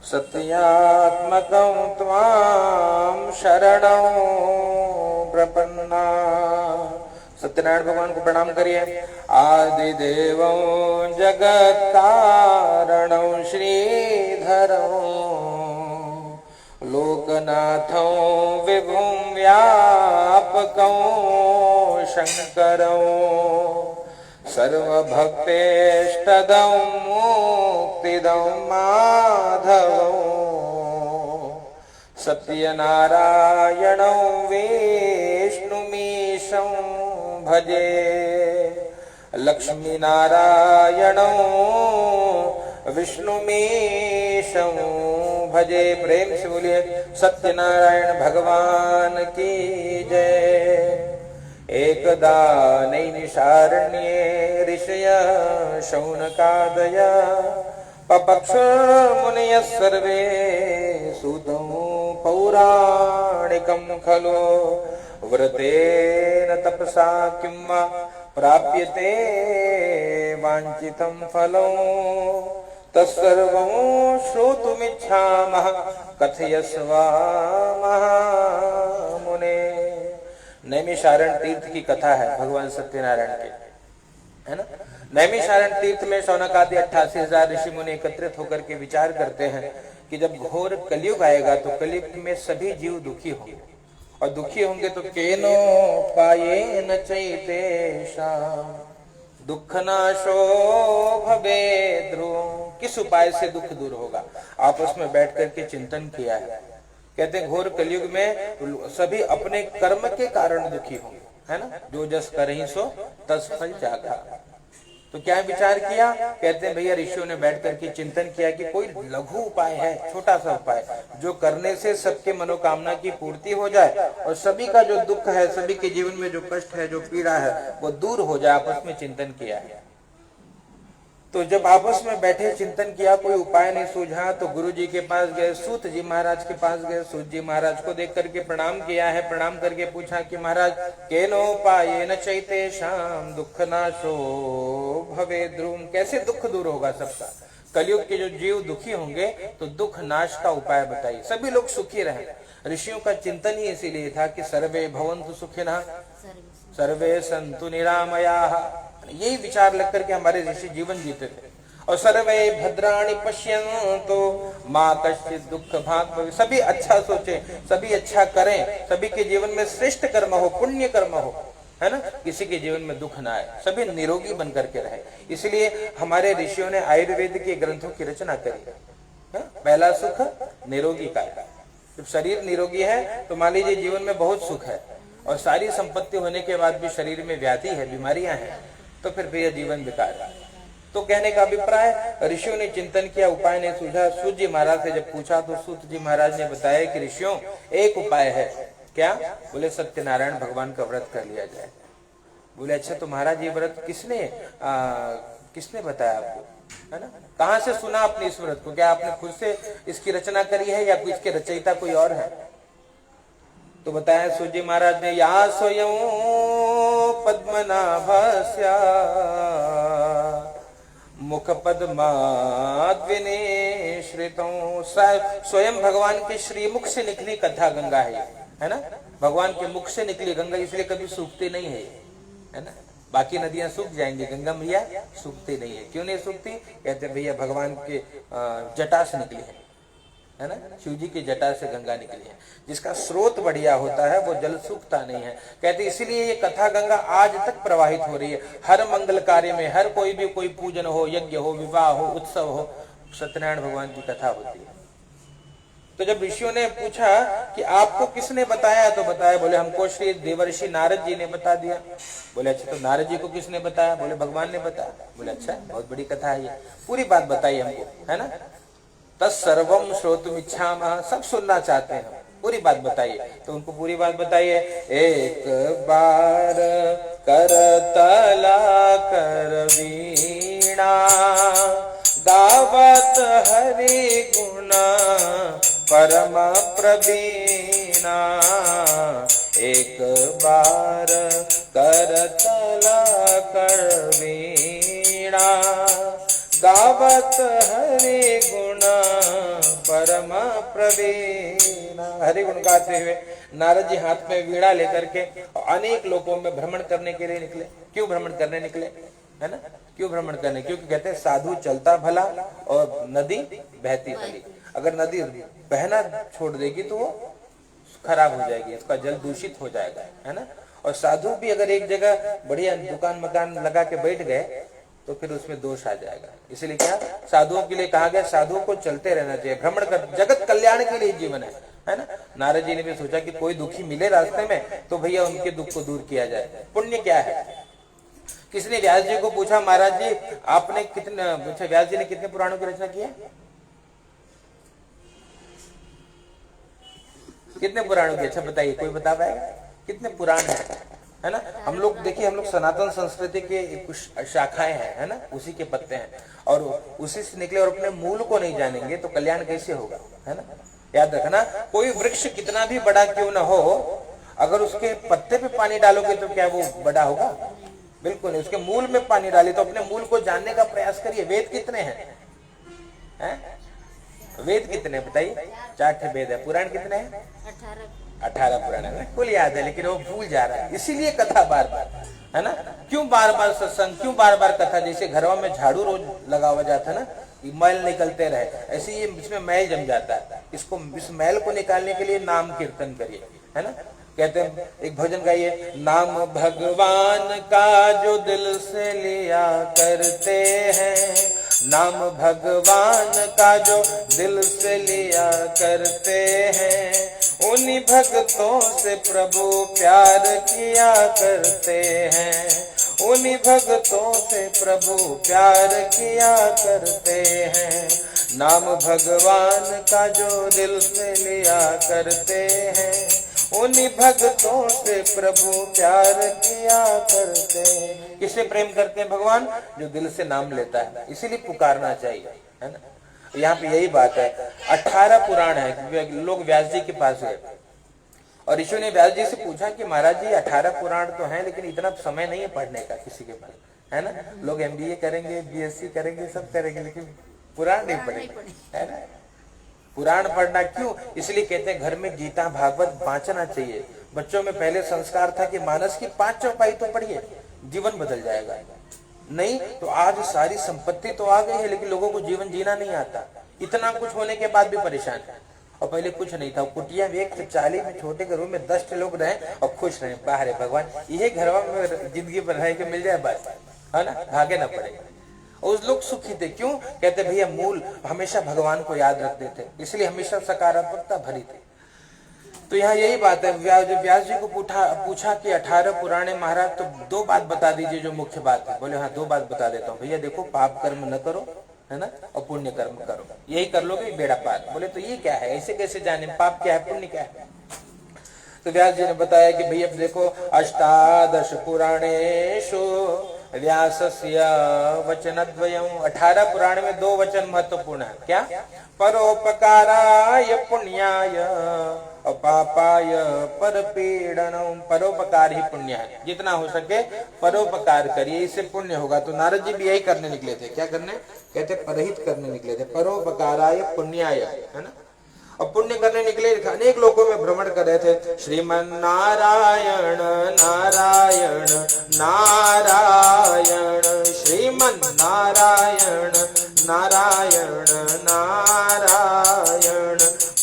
सत्यात्मकं त्वां शरणं प्रपन्ना। सत्यनारायण भगवान को प्रणाम करिए। आदिदेवं जगत्कारणं श्रीधरं लोकनाथं विभुं व्यापकं शंकरं सर्वभक्तेष्टदं मुक्तिदं माधवं सत्यनारायणं विष्णुमीशं भजे। लक्ष्मीनारायणं विष्णुमीशं भजे। प्रेम से बोलिए सत्यनारायण भगवान की जय। एकदा नैमिषारण्ये ऋषयः शौनकादयः पपक्ष मुनयः सर्वे सूतं पौराणिकं खलु व्रतेन तपसा किं वा प्राप्यते वाञ्छितं फलं तत्सर्वं श्रोतुमिच्छामः कथयस्व महामुने। नैमिषारण्य तीर्थ की कथा है भगवान सत्यनारायण के, है ना। नैमिषारण्य तीर्थ में शौनक आदि 88,000 ऋषि मुनि एकत्रित होकर के विचार करते हैं कि जब घोर कलयुग आएगा तो कलयुग में सभी जीव दुखी होंगे, और दुखी होंगे तो केनो पायेन चैतेषां दुःखनाशो भवेद् ध्रुवं। किस उपाय से दुख दूर होगा? आपस में बैठ करके चिंतन किया है। कहते हैं घोर कलयुग में सभी अपने कर्म के कारण दुखी होंगे, है ना। जो जस करहि सो तस फल जागा। तो क्या विचार किया? कहते हैं भैया ऋषियों ने बैठ करके चिंतन किया कि कोई लघु उपाय है, छोटा सा उपाय जो करने से सबके मनोकामना की पूर्ति हो जाए और सभी का जो दुख है, सभी के जीवन में जो कष्ट है, जो पीड़ा है, वो दूर हो जाए। आपस में चिंतन किया है। तो जब आपस में बैठे चिंतन किया, कोई उपाय नहीं सूझा, तो गुरु जी के पास गए, सूत जी महाराज के पास गए। सूत जी महाराज को देख करके प्रणाम किया है। प्रणाम करके पूछा कि महाराज केनोपायेन चैतेषां दुःखनाशो भवेद् ध्रुवं। कैसे दुख दूर होगा सबका? कलयुग के जो जीव दुखी होंगे तो दुख नाश का उपाय बताइए, सभी लोग सुखी रहे। ऋषियों का चिंतन ही इसीलिए था कि सर्वे भवन्तु सुखिनः सर्वे सन्तु निरामयाः। यही विचार लग करके हमारे ऋषि जीवन जीते थे। और सर्वे भद्राणि पश्यन्तु मा कश्चित् दुःख भाग् भवेत्। सभी अच्छा सोचे, सभी अच्छा करें, सभी के जीवन में श्रेष्ठ कर्म हो, पुण्य कर्म हो, है ना। किसी के जीवन में दुख ना आए, सभी निरोगी बन करके रहे। इसलिए हमारे ऋषियों ने आयुर्वेद के ग्रंथों की रचना करी है। पहला सुख निरोगी का। जब शरीर निरोगी है तो मान लीजिए जीवन में बहुत सुख है, और सारी संपत्ति होने के बाद भी शरीर में व्याधि है, बीमारियां हैं, तो फिर यह जीवन बेकार है। तो कहने का अभिप्राय, ऋषियों ने चिंतन किया, उपाय नहीं सूझा। सूत जी महाराज से जब पूछा तो सूत जी महाराज ने बताया कि ऋषियों एक उपाय है। क्या? बोले सत्यनारायण भगवान का व्रत कर लिया जाए। बोले अच्छा तो महाराज ये व्रत किसने बताया आपको, है ना। कहाँ से सुना आपने इस व्रत को? क्या आपने खुद से इसकी रचना करी है या इसके रचयिता कोई और है? तो बताया सूत जी महाराज ने, या स्वयं पद्मनाभस्य मुख पद्माद्विनिश्रितं। स्वयं भगवान के श्रीमुख से निकली कथा गंगा है ना। भगवान के मुख से निकली गंगा, इसलिए कभी सूखती नहीं है ना। बाकी नदियां सूख जाएंगी, गंगा मैया सूखती नहीं है। क्यों नहीं सूखती? कहते भैया भगवान के जटा से निकली है ना। शिव जी की जटा से गंगा निकली है। जिसका स्रोत बढ़िया होता है वो जल सूखता नहीं है। कहते इसीलिए ये कथा गंगा आज तक प्रवाहित हो रही है। हर मंगल कार्य में, हर कोई भी कोई पूजन हो, यज्ञ हो, विवाह हो, उत्सव हो, सत्यनारायण भगवान की कथा होती है। तो जब ऋषियों ने पूछा कि आपको किसने बताया, तो बताया, बोले हमको श्री देवर्षि नारद जी ने बता दिया। बोले अच्छा तो नारद जी को किसने बताया? बोले भगवान ने बताया। बोले अच्छा बहुत बड़ी कथा है ये, पूरी बात बताइए हमको, है ना। तत्सर्वं श्रोतुमिच्छामः। सब सुनना चाहते हैं, पूरी बात बताइए। तो उनको पूरी बात बताइए। एक बार करतला कर वीणा गावत हरि गुण परम प्रवीणा। एक बार करतला कर वीणा गावत हरि गुण परम प्रवीण। हरि गुण गाते हुए नारद जी हाथ में वीणा लेकर के अनेक लोकों में भ्रमण करने के लिए निकले। क्यों भ्रमण करने निकले, है ना? क्यों भ्रमण करने? क्योंकि कहते हैं साधु चलता भला और नदी बहती भली। अगर नदी बहना छोड़ देगी तो वो खराब हो जाएगी, उसका जल दूषित हो जाएगा, है ना? और साधु भी अगर एक जगह बढ़िया दुकान मकान लगा के बैठ गए तो फिर उसमें दोष आ जाएगा। इसलिए क्या साधुओं के लिए कहा गया, साधुओं को चलते रहना चाहिए, भ्रमण कर, जगत कल्याण के लिए जीवन है ना? नारद जी ने भी सोचा कि कोई दुखी मिले रास्ते में तो भैया उनके दुख को दूर किया जाए। पुण्य क्या है? किसने व्यास जी को पूछा, महाराज जी आपने कितने, व्यास जी ने कितने पुराणों की रचना की है? कितने पुराणों की? अच्छा बताइए, कोई बता पाएगा कितने पुराण है ना? हम लोग देखिए, हम लोग सनातन संस्कृति के कुछ शाखाएं हैं, है ना? उसी के पत्ते हैं और उसी से निकले, और अपने मूल को नहीं जानेंगे तो कल्याण कैसे होगा, है ना? याद रखना, कोई वृक्ष कितना भी बड़ा क्यों ना हो, अगर उसके पत्ते पे पानी डालोगे तो क्या वो बड़ा होगा? बिल्कुल नहीं। उसके मूल में पानी डाले तो अपने मूल को जानने का प्रयास करिए। वेद कितने हैं? वेद कितने बताइए? 4 वेद है। पुराण कितने हैं? 18 पुराण है। कुल याद है लेकिन वो भूल जा रहा है, इसीलिए कथा बार बार, है ना? क्यों बार बार सत्संग, क्यों बार बार कथा? जैसे घरों में झाड़ू रोज लगा हुआ जाता है ना, मैल निकलते रहे, ऐसे ही इसमें मैल जम जाता है। इसको, इस मैल को निकालने के लिए नाम कीर्तन करिए, है ना? कहते हैं एक भजन गाइए, नाम भगवान का जो दिल से लिया करते हैं, नाम भगवान का जो दिल से लिया करते हैं, उन्हीं भक्तों से प्रभु प्यार किया करते हैं, उन्हीं भक्तों से प्रभु प्यार किया करते हैं। नाम भगवान का जो दिल से लिया करते हैं, उन्हीं भक्तों से प्रभु प्यार किया करते हैं। किससे प्रेम करते हैं भगवान? जो दिल से नाम लेता है, इसीलिए पुकारना चाहिए, है ना? यहाँ पे यही बात है। 18 पुराण है। लोग व्यास जी के पास गए और ऋषि ने व्यास जी से पूछा कि महाराज जी 18 पुराण तो हैं लेकिन इतना समय नहीं है पढ़ने का किसी के पास, है ना? लोग MBA करेंगे, BSc करेंगे, सब करेंगे लेकिन पुराण नहीं पढ़ेंगे, है ना? पुराण पढ़ना क्यों? इसलिए कहते हैं घर में गीता भागवत बांचना चाहिए। बच्चों में पहले संस्कार था कि मानस की 5 चौपाई तो पढ़िए, जीवन बदल जाएगा। नहीं तो आज सारी संपत्ति तो आ गई है लेकिन लोगों को जीवन जीना नहीं आता। इतना कुछ होने के बाद भी परेशान है। और पहले कुछ नहीं था, कुटिया में 1 चाली में छोटे घरों में 10 लोग रहे और खुश रहे। बाहर है भगवान, यही घर में जिंदगी पर रह के मिल जाए बस, है ना? भागे ना पड़े। उस लोग सुखी थे। क्यों? कहते भैया मूल हमेशा भगवान को याद रखते थे, इसलिए हमेशा सकारात्मकता भरी थी। तो यहाँ यही बात है। व्यास जी को पूछा कि 18 पुराने महाराज तो 2 बात बता दीजिए जो मुख्य बात है। बोले हाँ 2 बात बता देता हूँ। भैया देखो, पाप कर्म न करो, है ना, और पुण्य कर्म करो, यही कर लोगे बेड़ा पार। बोले तो ये क्या है, ऐसे कैसे जाने पाप क्या है पुण्य क्या है? तो व्यास जी ने बताया कि भैया देखो, 18 पुराणेषु व्यासस्य वचनद्वयम्। 18 पुराण में 2 वचन महत्वपूर्ण है। क्या? परोपकाराय पुण्याय और पापाय परपीडनम्। परोपकार ही पुण्य है, जितना हो सके परोपकार करिए, इससे पुण्य होगा। तो नारद जी भी यही करने निकले थे। क्या करने? कहते परहित करने निकले थे। परोपकाराय पुण्याय, है ना? और पुण्य करने निकले, अनेक लोगों में भ्रमण कर रहे थे। श्रीमन नारायण नारायण नारायण, श्रीमन नारायण नारायण नारायण,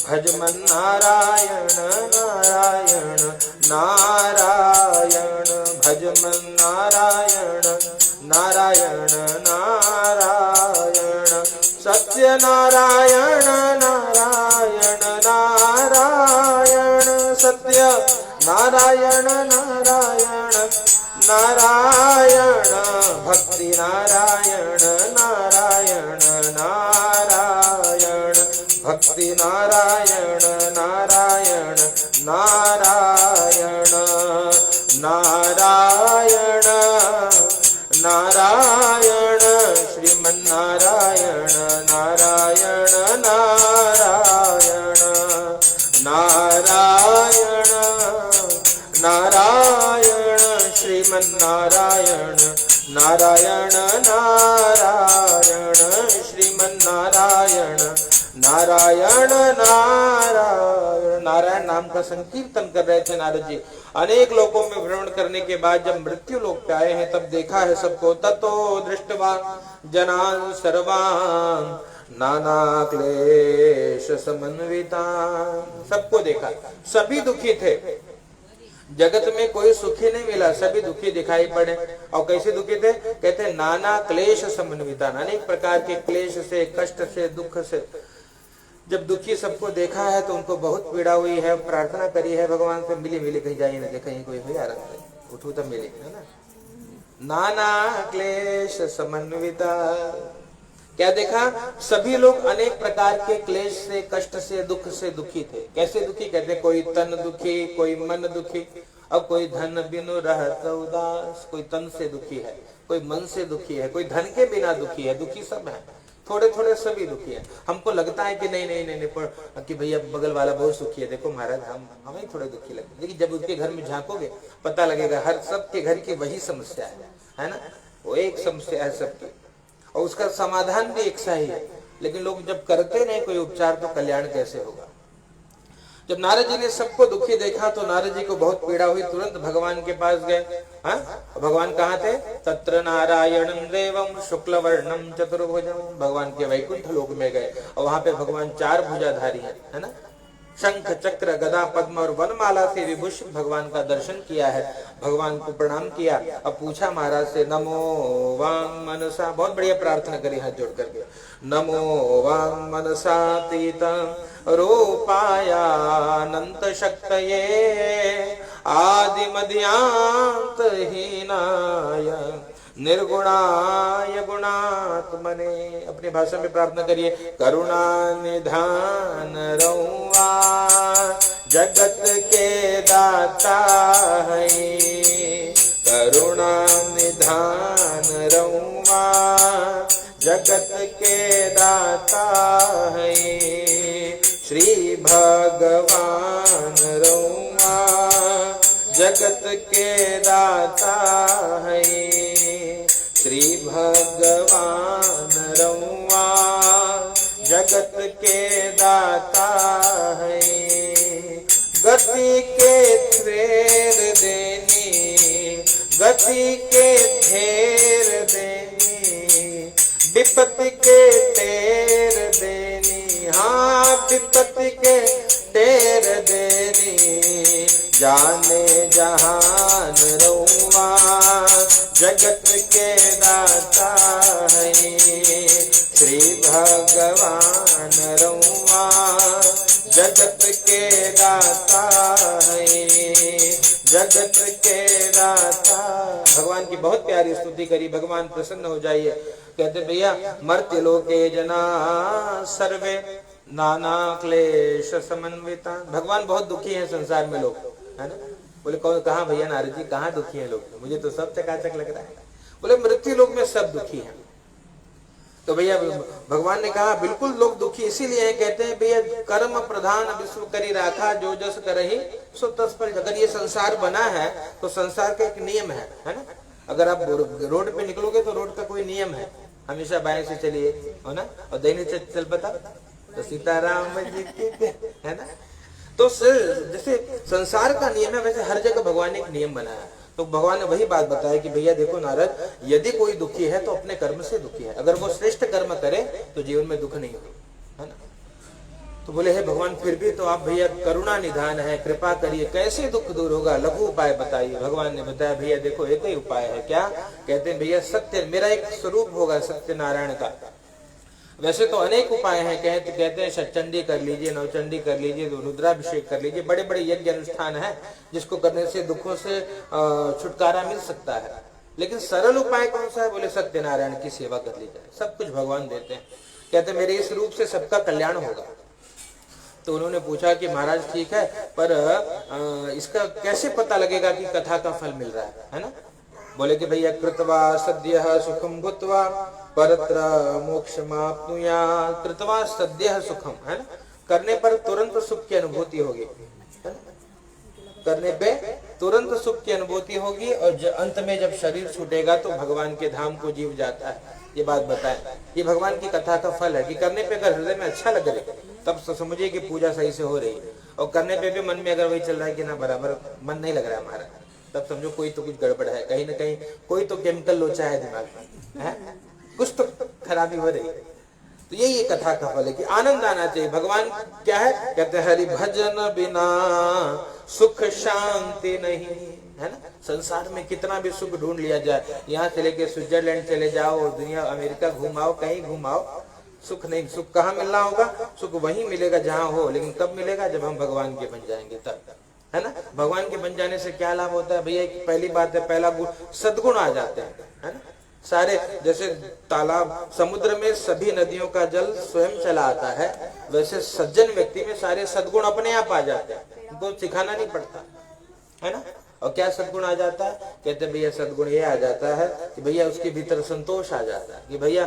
भजमन नारायण नारायण नारायण, भजमन नारायण नारायण नारायण, सत्य नारायण नारायण नारायण, सत्य नारायण नारायण नारायण, भक्ति नारायण नारायण नारायण, भक्ति नारायण नारायण नारायण नारायण नारायण, श्रीमन नारायण नारायण नारायण नारायण नारायण, श्रीमन नारायण नारायण नारायण श्रीमन्नारायण नारायण नारायण। नारायण नाम का संकीर्तन कर रहे थे नारद जी। अनेक लोकों में भ्रमण करने के बाद जब मृत्यु लोक पे आए हैं तब देखा है सबको। ततो दृष्टवा जनान् सर्वान् नाना क्लेश समन्वितान्। सबको देखा, सभी दुखी थे। जगत में कोई सुखी नहीं मिला, सभी दुखी दिखाई पड़े। और कैसे दुखी थे? कहते नाना क्लेश समन्वितान्, अनेक प्रकार के क्लेश से, कष्ट से, दुख से। जब दुखी सबको देखा है तो उनको बहुत पीड़ा हुई है। प्रार्थना करी है भगवान से, मिली मिली कहीं जाइए ना, कहीं कोई हो यार उठू तब मिली, है ना। नाना क्लेश समन्विता, क्या देखा? सभी लोग अनेक प्रकार के क्लेश से, कष्ट से, दुख से दुखी थे। कैसे दुखी? कहते कोई तन दुखी, कोई मन दुखी, अब कोई धन बिनु रहत उदास। कोई तन से दुखी है, कोई मन से दुखी है, कोई धन के बिना दुखी है। दुखी सब है, थोड़े थोड़े सभी दुखी है। हमको लगता है कि नहीं नहीं नहीं, नहीं कि भैया बगल वाला बहुत सुखी है, देखो महाराज हमें थोड़े दुखी लगते, लेकिन जब उसके घर में झांकोगे पता लगेगा हर सबके घर की वही समस्या है ना। वो एक समस्या है सबकी और उसका समाधान भी एक सा ही है, लेकिन लोग जब करते नहीं कोई उपचार तो कल्याण कैसे होगा। जब नारद जी ने सबको दुखी देखा तो नारद जी को बहुत पीड़ा हुई। तुरंत भगवान के पास गए। हाँ, भगवान कहाँ थे? तत्र नारायणं देवं शुक्ल वर्णम चतुर्भुजम। भगवान के वैकुंठ लोक में गए और वहां पे भगवान 4 भुजाधारी है ना। शंख चक्र गदा पद्म और वनमाला से विभूषित भगवान का दर्शन किया है। भगवान को प्रणाम किया और पूछा महाराज से, नमो वांग मनसा, बहुत बढ़िया प्रार्थना करी हाथ जोड़ करके, नमो वांग मनसातीतं रूपायानंत शक्तये आदि मध्यांत हीनाय निर्गुणाय गुणात्मने। अपनी भाषा में प्रार्थना करिए। करुणा निधान रहुआ जगत के दाता है, करुणा निधान रहुआ जगत के दाता है। श्री भगवान रहुआ जगत के दाता है, श्री भगवान रहुआ जगत के दाता है। गति के थेर देनी, गति के थेर देनी, विपत्ति के टेर देनी। हाँ, विपत्ति के टेर देनी, जाने जहान रहुआ जगत के दाता है। श्री भगवान रहुआ जगत के दाता है, जगत के दाता। भगवान की बहुत प्यारी स्तुति करी। भगवान प्रसन्न हो जाइए। कहते भैया मर्त्य लोके जना सर्वे नाना क्लेश समन्विता। भगवान बहुत दुखी है संसार में लोग, है ना। बोले कौन? कहाँ भैया नारद जी, कहाँ दुखी है लोग? मुझे तो सब चकाचक लग रहा है। बोले मृत्यु लोक में सब दुखी हैं। तो भैया भगवान ने कहा बिल्कुल लोग दुखी इसीलिए हैं। कहते हैं भैया कर्म प्रधान विश्व करी राखा, जो जस करहि सो तस पर। अगर ये संसार बना है तो संसार का एक नियम है ना। अगर आप रोड पे निकलोगे तो रोड का कोई नियम है, हमेशा बाएं से चलिए, है ना, और दाहिने से चल पता तो सीताराम जी के, है ना। तो जैसे संसार का नियम है वैसे हर जगह भगवान ने एक नियम बनाया। तो भगवान ने वही बात बताया कि भैया देखो नारद, यदि कोई दुखी है तो अपने कर्म से दुखी है। अगर वो श्रेष्ठ कर्म करे तो जीवन में दुख नहीं होगा, है ना। तो बोले हे भगवान फिर भी तो आप भैया करुणा निधान है, कृपा करिए, कैसे दुख दूर होगा, लघु उपाय बताइए। भगवान ने बताया भैया देखो एक ही उपाय है। क्या? कहते हैं भैया सत्य, मेरा एक स्वरूप होगा सत्यनारायण का। वैसे तो अनेक उपाय हैं। कहते हैं षटचंडी कर लीजिए, नवचंडी कर लीजिए, रुद्राभिषेक कर लीजिए, बड़े बड़े यज्ञ अनुष्ठान है जिसको करने से दुखों से छुटकारा मिल सकता है। लेकिन सरल उपाय कौन सा है? बोले सत्यनारायण की सेवा कर ली जाए, सब कुछ भगवान देते हैं। कहते मेरे इस रूप से सबका कल्याण होगा। तो उन्होंने पूछा कि महाराज ठीक है, पर इसका कैसे पता लगेगा कि कथा का फल मिल रहा है ना। बोले कि भैया कृत्वा सद्यः सुखम भूत्वा परत्र मोक्षमाप्नुयात्। कृत्वा सद्यः सुखम, है ना, करने पर तुरंत सुख की अनुभूति होगी, करने पे तुरंत सुख की अनुभूति होगी और अंत में जब शरीर छूटेगा तो भगवान के धाम को जीव जाता है। ये बात बताएं, ये भगवान की कथा का फल है कि करने पे अगर हृदय में अच्छा लग रहा है तब समझिए कि पूजा सही से हो रही है, और करने पे भी मन में अगर वही चल रहा है कि ना बराबर मन नहीं लग रहा है हमारा, तब समझो कोई तो कुछ गड़बड़ है, कहीं ना कहीं कोई तो केमिकल लोचा है दिमाग में, है कुछ तो खराबी हो रही है। तो यही कथा का फल है कि आनंद आना चाहिए। भगवान क्या है, कहते हैं हरि भजन बिना सुख शांति नहीं, है ना। संसार में कितना भी सुख ढूंढ लिया जाए, यहाँ से लेके स्विट्जरलैंड चले जाओ, दुनिया अमेरिका घुमाओ, कहीं घुमाओ, सुख नहीं। सुख कहाँ मिलना होगा, सुख वहीं मिलेगा जहाँ हो, लेकिन कब मिलेगा, जब हम भगवान के बन जाएंगे तब, है ना। भगवान के बन जाने से क्या लाभ होता है भैया, पहली बात है, पहला गुण सद्गुण आ जाते हैं, है ना। सारे जैसे तालाब समुद्र में सभी नदियों का जल स्वयं चला आता है, वैसे सज्जन व्यक्ति में सारे सद्गुण अपने आप आ जाते हैं, उनको सिखाना नहीं पड़ता, है ना। और क्या सद्गुण आ जाता है, कहते भैया सद्गुण ये आ जाता है कि भैया उसके भीतर संतोष आ जाता है कि भैया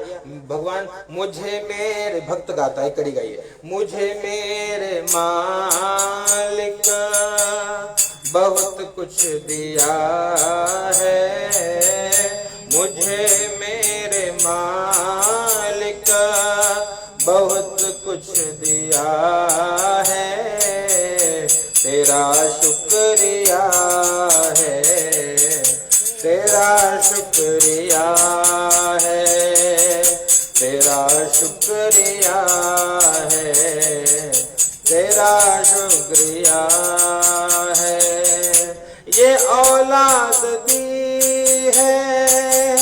भगवान मुझे मेरे भक्त गाता है, कड़ी गाइए, मुझे मेरे मालिक बहुत कुछ दिया है, मुझे मेरे मालिक बहुत कुछ दिया है, तेरा शुक्रिया है, तेरा शुक्रिया है, तेरा शुक्रिया है, तेरा शुक्रिया है। ये औलाद दी है,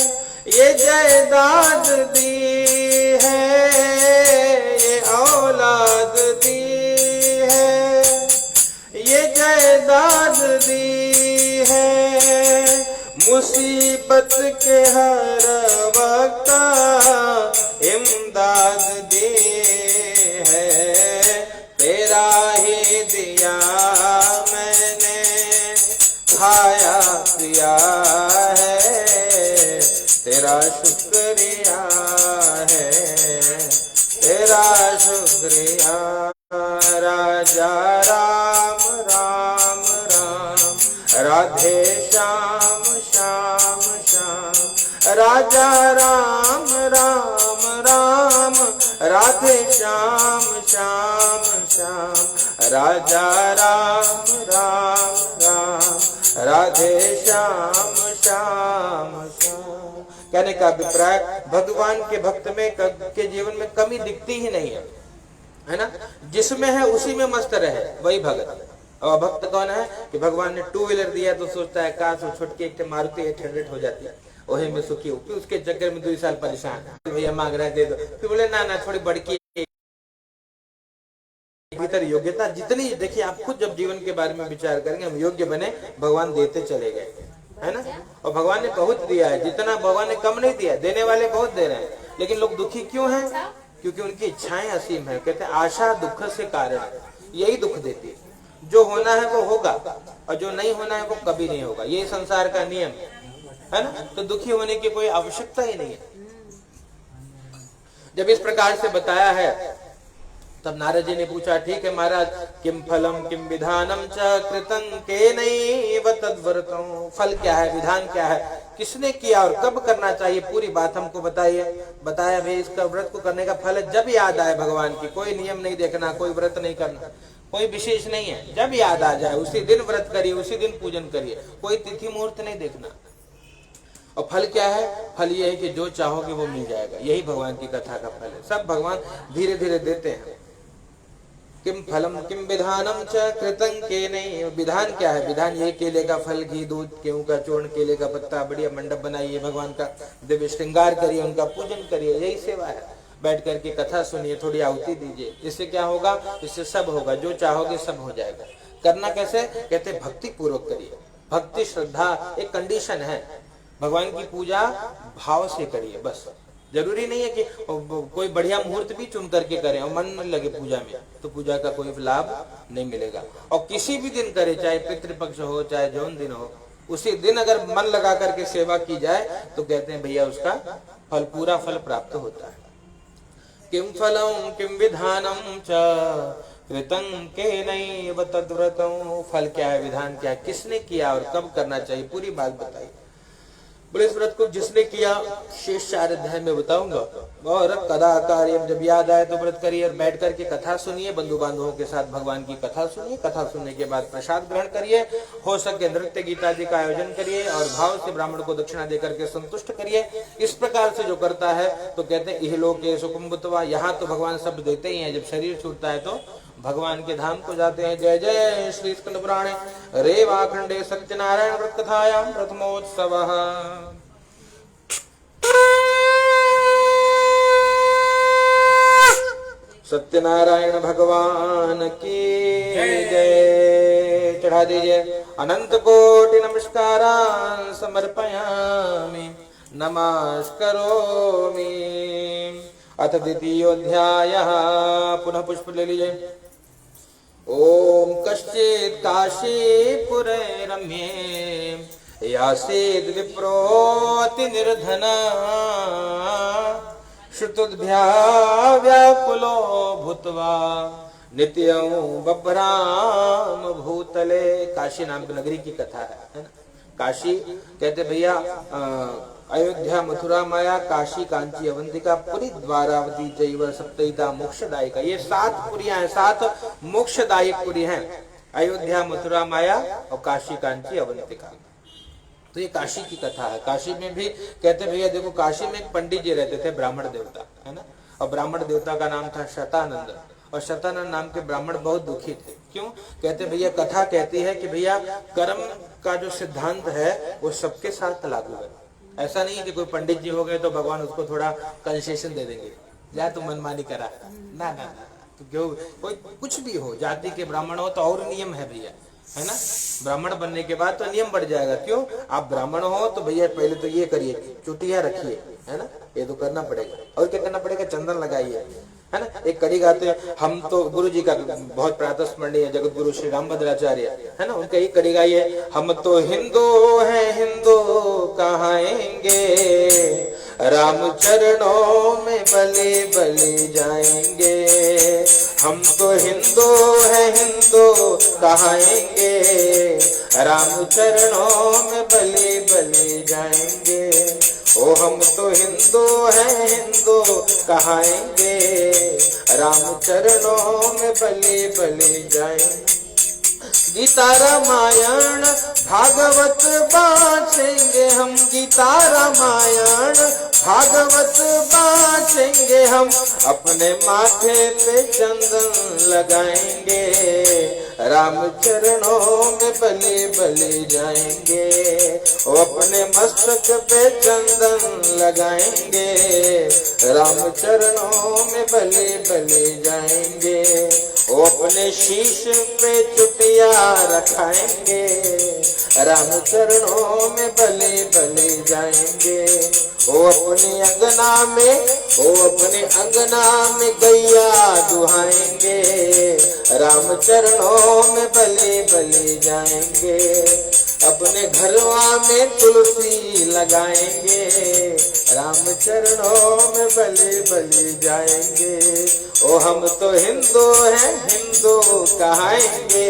ये जायदाद दी है, ये औलाद दी है, ये जायदाद दी है, मुसीबत के हर वक्त इमदाद दी है, तेरा ही दिया मैंने खाया पिया है, तेरा शुक्रिया है, तेरा शुक्रिया। राजा राम राम राम, राधे श्याम श्याम श्याम, राजा राम राम राम, राधे श्याम श्याम श्याम, राजा राम राम राम, राधे श्याम श्याम श्याम। कहने का अभिप्राय, भगवान के भक्त में के जीवन में कमी दिखती ही नहीं है ना। जिसमें है उसी में मस्त रहे, वही भगत। और भक्त कौन है कि भगवान ने 2 व्हीलर दिया तो सोचता है काश वो छुटकी एक मारुति 800 हो जाती है, वही में सुखी हो, फिर उसके चक्कर में 2 साल परेशान, भैया मांग रहे दे दो, फिर बोले ना ना थोड़ी बड़की भीतर योग्यता जितनी, देखिए आप खुद जब जीवन के बारे में विचार करेंगे, हम योग्य बने, भगवान देते चले गए, है ना। और भगवान ने बहुत दिया है, जितना भगवान ने कम नहीं दिया, देने वाले बहुत दे रहे हैं, लेकिन लोग दुखी क्यों हैं, क्योंकि उनकी इच्छाएं असीम है। कहते हैं आशा दुख से कारण, यही दुख देती है। जो होना है वो होगा और जो नहीं होना है वो कभी नहीं होगा, ये संसार का नियम है ना। तो दुखी होने की कोई आवश्यकता ही नहीं है। जब इस प्रकार से बताया है तब नारद जी ने पूछा, ठीक है महाराज, किम फलम किम विधानम च कृतं केनैव तद्व्रतं, फल क्या है, विधान क्या है, किसने किया और कब करना चाहिए, पूरी बात हमको बताइए। बताया भाई इसका व्रत को करने का फल है जब याद आए भगवान की, कोई नियम नहीं देखना, कोई व्रत नहीं करना, कोई विशेष नहीं है, जब याद आ जाए उसी दिन व्रत करिए, उसी दिन पूजन करिए, कोई तिथि मुहूर्त नहीं देखना। और फल क्या है, फल ये है कि जो चाहोगे वो मिल जाएगा, यही भगवान की कथा का फल है। सब भगवान धीरे धीरे देते हैं। किम फलम किम विधानम च कृतं केनैव, विधान क्या है, विधान ये केले का फल, घी दूध गेहूं का चूर्ण, केले का पत्ता, बढ़िया मंडप बनाइए, भगवान का दिव्य श्रृंगार करिए, उनका पूजन करिए, यही सेवा है। बैठ करके कथा सुनिए, थोड़ी आहुति दीजिए, इससे क्या होगा, इससे सब होगा, जो चाहोगे सब हो जाएगा। करना कैसे, कहते भक्ति पूर्वक करिए। भक्ति श्रद्धा एक कंडीशन है, भगवान की पूजा भाव से करिए बस। जरूरी नहीं है कि कोई बढ़िया मुहूर्त भी चुन करके करें और मन न लगे पूजा में, तो पूजा का कोई लाभ नहीं मिलेगा। और किसी भी दिन करे, चाहे पितृपक्ष हो चाहे जौन दिन हो, उसी दिन अगर मन लगा करके सेवा की जाए तो कहते हैं भैया उसका फल, पूरा फल प्राप्त होता है। किम फलम किम विधानम च कृतं केनैव तद्व्रतं, फल क्या है, विधान क्या है, किसने किया और कब करना चाहिए, पूरी बात बताई। बोले इस व्रत को जिसने किया शेष 4 अध्याय में बताऊंगा। और कदा कार्यम, जब याद आए तो व्रत करिए और बैठ करके कथा सुनिए, बंधु बांधवों के साथ भगवान की कथा सुनिए। कथा सुनने के बाद प्रसाद ग्रहण करिए, हो सके नृत्य गीत आदि का आयोजन करिए और भाव से ब्राह्मण को दक्षिणा देकर के संतुष्ट करिए। इस प्रकार से जो करता है तो कहते हैं इहलोके सुखम भूत्वा, यहाँ तो भगवान सब देते ही हैं, जब शरीर छूटता है तो भगवान के धाम को जाते हैं। जय जय श्री स्कंद पुराणे रेवाखंडे सत्यनारायण व्रत कथायां प्रथमोत्सवः। सत्यनारायण भगवान की जय। चढ़ा दीजिए। अनंत कोटि नमस्कारान् समर्पयामि नमस्करोमि। अथ द्वितीयोऽध्यायः। पुनः पुष्प ले लीजिए। ओम कश्चित् काशीपुरे रम्ये यासीद् विप्रोऽति निर्धना श्रुतुद्भ्या व्याकुलो भूत्वा नित्यं बभ्राम भूतले। काशी नाम की नगरी की कथा है ना। काशी कहते भैया अयोध्या मथुरा माया काशी कांची अवंतिका पुरी द्वारावती चैव सप्तैता मोक्षदायिका। ये 7 पुरियां हैं, 7 मोक्षदायक पुरी हैं। अयोध्या मथुरा माया और काशी कांची अवंतिका। तो ये काशी की कथा है। काशी में भी कहते भैया देखो, काशी में एक पंडित जी रहते थे, ब्राह्मण देवता है ना। और ब्राह्मण देवता का नाम था शतानंद। और शतानंद नाम के ब्राह्मण बहुत दुखी थे। क्यों? कहते भैया कथा कहती है कि भैया कर्म का जो सिद्धांत है वो सबके साथ लागू है। ऐसा नहीं है कि कोई पंडित जी हो गए तो भगवान उसको थोड़ा कंसेशन दे देंगे, या तो मनमानी करा। ना ना ना, तो क्यों कोई कुछ भी हो, जाति के ब्राह्मण हो तो और नियम है भैया, है ना। ब्राह्मण बनने के बाद तो नियम बढ़ जाएगा। क्यों? आप ब्राह्मण हो तो भैया पहले तो ये करिए, चुटिया रखिए, है ना, ये तो करना पड़ेगा। और क्या करना पड़ेगा? चंदन लगाइए, है ना। एक कड़ी गाते हैं हम तो, गुरु जी का बहुत प्रातः स्मरणीय जगत गुरु श्री रामभद्राचार्य है ना, उनका एक कड़ी गाइए। हम तो हिंदू हैं, हिंदू कहाएंगे, राम चरणों में बलि बलि जाएंगे। हम तो हिंदू हैं, हिंदू कहाएंगे, राम चरणों में बलि बलि जाएंगे। ओ हम तो हिंदू हैं, हिंदू कहाएंगे, राम चरणों में बलि बलि जाएंगे। गीता रामायण भागवत बाँचेंगे हम, गीता रामायण भागवत बाँचेंगे हम। अपने माथे पे चंदन लगाएंगे, राम चरणों में बलि बलि जाएंगे। वो अपने मस्तक पे चंदन लगाएंगे, राम चरणों में बलि बलि जाएंगे। वो अपने शीश पे चुटिया रखाएंगे, राम चरणों में बलि बलि जाएंगे। वो अपने अंगना में, वो अपने अंगना में गैया दुहाएंगे, राम चरणों में बलि बलि जाएंगे। अपने घरवा में तुलसी लगाएंगे, राम चरणों में बलि बलि जाएंगे। ओ हम तो हिंदू हैं, हिंदू कहाएंगे,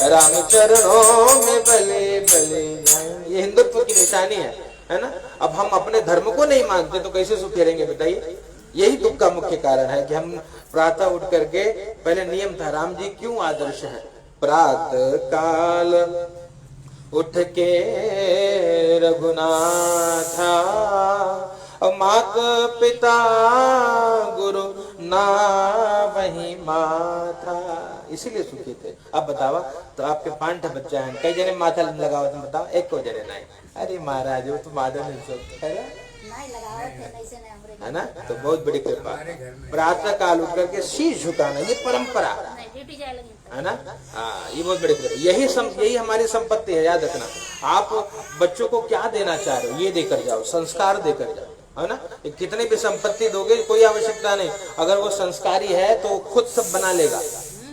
राम चरणों में बलि बलि जाएंगे। ये हिंदुत्व की निशानी है ना। अब हम अपने धर्म को नहीं मानते तो कैसे सुखी रहेंगे बताइए। यही दुख का मुख्य कारण है कि हम प्रातः उठ करके, पहले नियम था, राम जी क्यों आदर्श है, प्रातः काल उठ के रघुनाथा, मात पिता गुरु ना वही माथा, इसीलिए सुखी थे। अब बतावा तो आपके 5 बच्चा है, कई जने माथा लगाओ, तुम बताओ एक को जने नहीं। अरे महाराज वो तो माधव नहीं सोचते है ना। तो बहुत बड़ी कृपा। प्रातः काल उठ करके शीश झुकाना, ये परंपरा है ना। हाँ, ये बहुत बड़ी कृपा। यही हमारी संपत्ति है, याद रखना। आप बच्चों को क्या देना चाह रहे हो, ये देकर जाओ, संस्कार देकर जाओ, है ना। कितनी भी संपत्ति दोगे कोई आवश्यकता नहीं, अगर वो संस्कारी है तो खुद सब बना लेगा,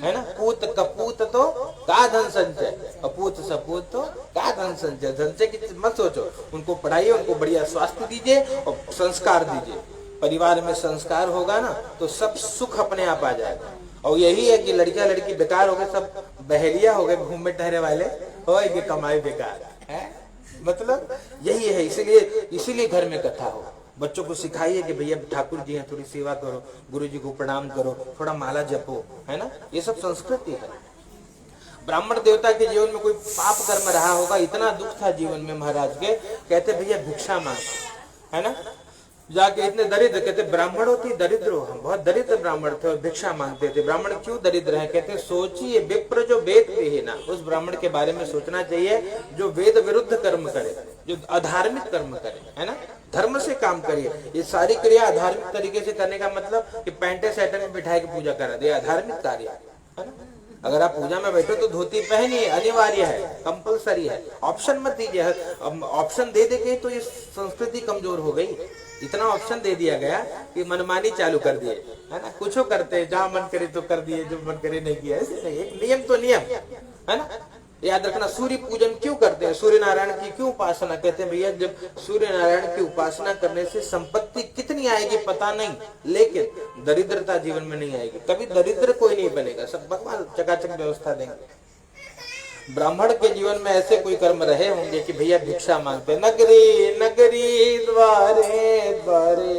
है ना। पूत कपूत तो का धन संचय, अपूत सपूत तो का धन संचय। संचय की मत सोचो, उनको पढ़ाइए, उनको बढ़िया स्वास्थ्य दीजिए और संस्कार दीजिए। परिवार में संस्कार होगा ना तो सब सुख अपने आप आ जाएगा। और यही है कि लड़कियां लड़की बेकार हो गए, सब बहेलिया हो गए, घूम में ठहरे वाले हो, ये कमाई बेकार है। मतलब यही है। इसीलिए घर में कथा हो, बच्चों को सिखाइए कि भैया ठाकुर जी हैं, थोड़ी सेवा करो, गुरु जी को प्रणाम करो, थोड़ा माला जपो, है ना, ये सब संस्कृति है। ब्राह्मण देवता के जीवन में कोई पाप कर्म रहा होगा, इतना दुख था जीवन में महाराज के, कहते भैया भिक्षा मांग, है ना, जाके इतने दरिद्र, कहते ब्राह्मणों की दरिद्र हो, हम बहुत दरिद्र ब्राह्मण थे और भिक्षा मांगते थे। ब्राह्मण क्यों दरिद्र है, कहते सोचिए विप्र जो वेद विहीना, उस ब्राह्मण के बारे में सोचना चाहिए जो वेद विरुद्ध कर्म करे, जो अधार्मिक कर्म करे, है ना, धर्म से काम करिए। ये सारी क्रिया अधार्मिक तरीके से करने का मतलब कि पैंटे सेटे में बिठाए के पूजा करा दे, अधार्मिक कार्य है ना। अगर आप पूजा में बैठो तो धोती पहनिए, अनिवार्य है, कंपलसरी है, ऑप्शन मत दीजिए। ऑप्शन दे दे के तो ये संस्कृति कमजोर हो गई। इतना ऑप्शन दे दिया गया कि मनमानी चालू कर दिए, है ना, कुछ करते, जहां मन करे तो कर दिए, जो मन करे नहीं किया, ऐसे नहीं। एक नियम तो नियम है ना। याद रखना, सूर्य पूजन क्यों करते हैं, सूर्य नारायण की क्यों उपासना, कहते हैं भैया जब सूर्य नारायण की उपासना करने से संपत्ति कितनी आएगी पता नहीं, लेकिन दरिद्रता जीवन में नहीं आएगी। कभी दरिद्र कोई नहीं बनेगा, सब भगवान चकाचक व्यवस्था देंगे। ब्राह्मण के जीवन में ऐसे कोई कर्म रहे होंगे कि भैया भिक्षा मांगते, नगरी नगरी द्वारे द्वारे,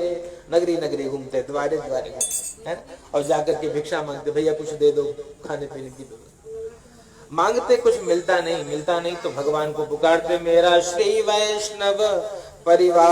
नगरी नगरी घूमते, द्वारे द्वारे घूमते, है ना, और जाकर के भिक्षा मांगते, भैया कुछ दे दो, खाने पीने की दो, मांगते, कुछ मिलता नहीं तो भगवान को पुकारते, मेरा श्री वैष्णव परिवार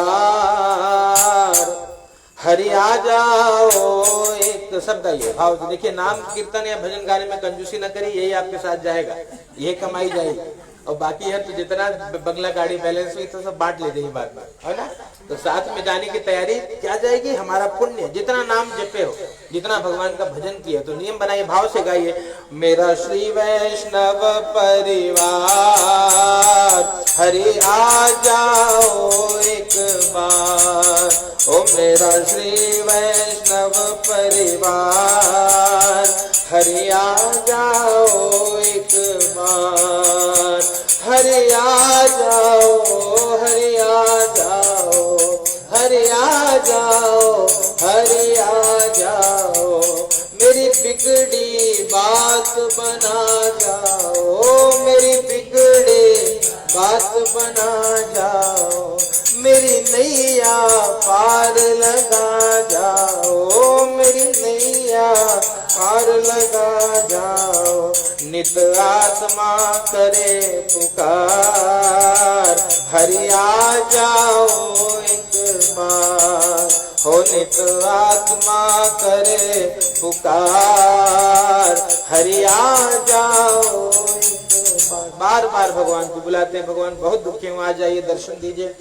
हरि आ जाओ। एक शब्द ये भाव तो देखिए, नाम कीर्तन या भजन गाने में कंजूसी न करिए, यही आपके साथ जाएगा, यही कमाई जाएगी। और बाकी है तो जितना बंगला गाड़ी बैलेंस हुई तो सब बांट ले जाइए बाद में, है ना। तो साथ में जाने की तैयारी क्या जाएगी, हमारा पुण्य, जितना नाम जपे हो, जितना भगवान का भजन किया, तो नियम बनाइए, भाव से गाइए, मेरा श्री वैष्णव परिवार हरि आ जाओ एक बार, ओ मेरा श्री वैष्णव परिवार हरि आ जाओ एक बार, हरि आ जाओ, हरि आ जाओ, हरि आ जाओ, हरि आ जाओ, मेरी बिगड़ी बात बना जाओ, मेरी बिगड़ी बात बना जाओ, मेरी नैया पार लगा जाओ, मेरी नैया पार लगा जाओ, नित आत्मा करे पुकार हरि आ जाओ एक बार, हो नित आत्मा करे पुकार हरि आ जाओ एक बार। बार बार भगवान को बुलाते हैं, भगवान बहुत दुखी हूँ, आ जाइए दर्शन दीजिए।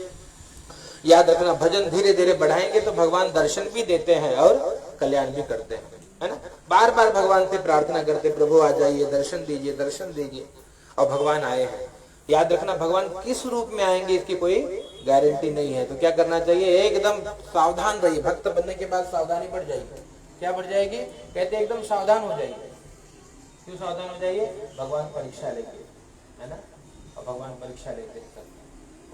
याद रखना, भजन धीरे धीरे बढ़ाएंगे तो भगवान दर्शन भी देते हैं और कल्याण भी करते हैं, है ना। बार बार भगवान से प्रार्थना करते, प्रभु आ जाइए, दर्शन दीजिए, दर्शन दीजिए, और भगवान आए हैं। याद रखना, भगवान किस रूप में आएंगे इसकी कोई गारंटी नहीं है, तो क्या करना चाहिए, एकदम सावधान रहिए। भक्त बनने के बाद सावधानी बढ़ जाएगी। क्या बढ़ जाएगी, कहते एकदम सावधान हो जाइए। क्यों सावधान हो जाइए, भगवान परीक्षा लेंगे, है ना, और भगवान परीक्षा लेते हैं।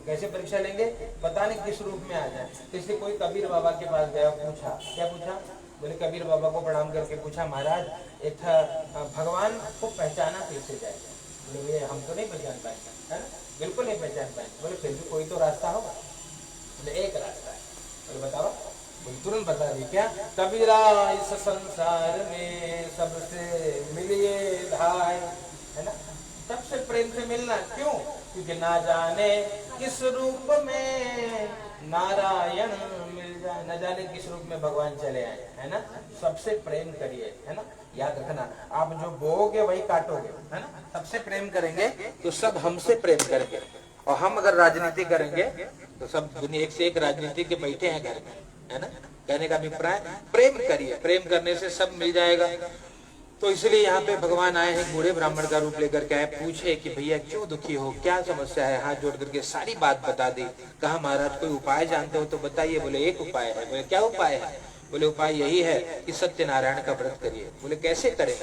कैसे परीक्षा लेंगे, पता नहीं किस रूप में आ जाए। इसलिए कोई कबीर बाबा के पास गया, पूछा, क्या पूछा, बोले कबीर बाबा को प्रणाम करके पूछा, महाराज एक था भगवान को पहचाना कैसे जाए। बोले हम तो नहीं पहचान पाएंगे, है ना, बिल्कुल नहीं पहचान पाएंगे। बोले फिर भी कोई तो रास्ता होगा। बोले एक रास्ता है। बोले बताओ। बोले तुरंत बता दी, क्या, कबीरा इस संसार में सबसे मिलिए भाई, है ना, सबसे प्रेम से मिलना। क्यों, क्योंकि ना जाने किस रूप में नारायण मिल जाए, न जाने किस रूप में भगवान चले आए, है ना। सबसे प्रेम करिए, है ना। याद रखना, आप जो बोओगे वही काटोगे, है ना। सबसे प्रेम करेंगे तो सब हमसे प्रेम करेंगे, और हम अगर राजनीति करेंगे तो सब दुनिया एक से एक राजनीति के बैठे हैं घर में, है ना। कहने का अभिप्राय, प्रेम करिए, प्रेम करने से सब मिल जाएगा। तो इसलिए यहाँ पे भगवान आए हैं, बूढ़े ब्राह्मण का रूप लेकर के आए, पूछे कि भैया क्यों दुखी हो, क्या समस्या है। हाथ जोड़ करके सारी बात बता दी। कहा महाराज कोई उपाय जानते हो तो बताइए। बोले एक उपाय है। बोले क्या उपाय है। बोले उपाय यही है कि सत्यनारायण का व्रत करिए। बोले कैसे करें,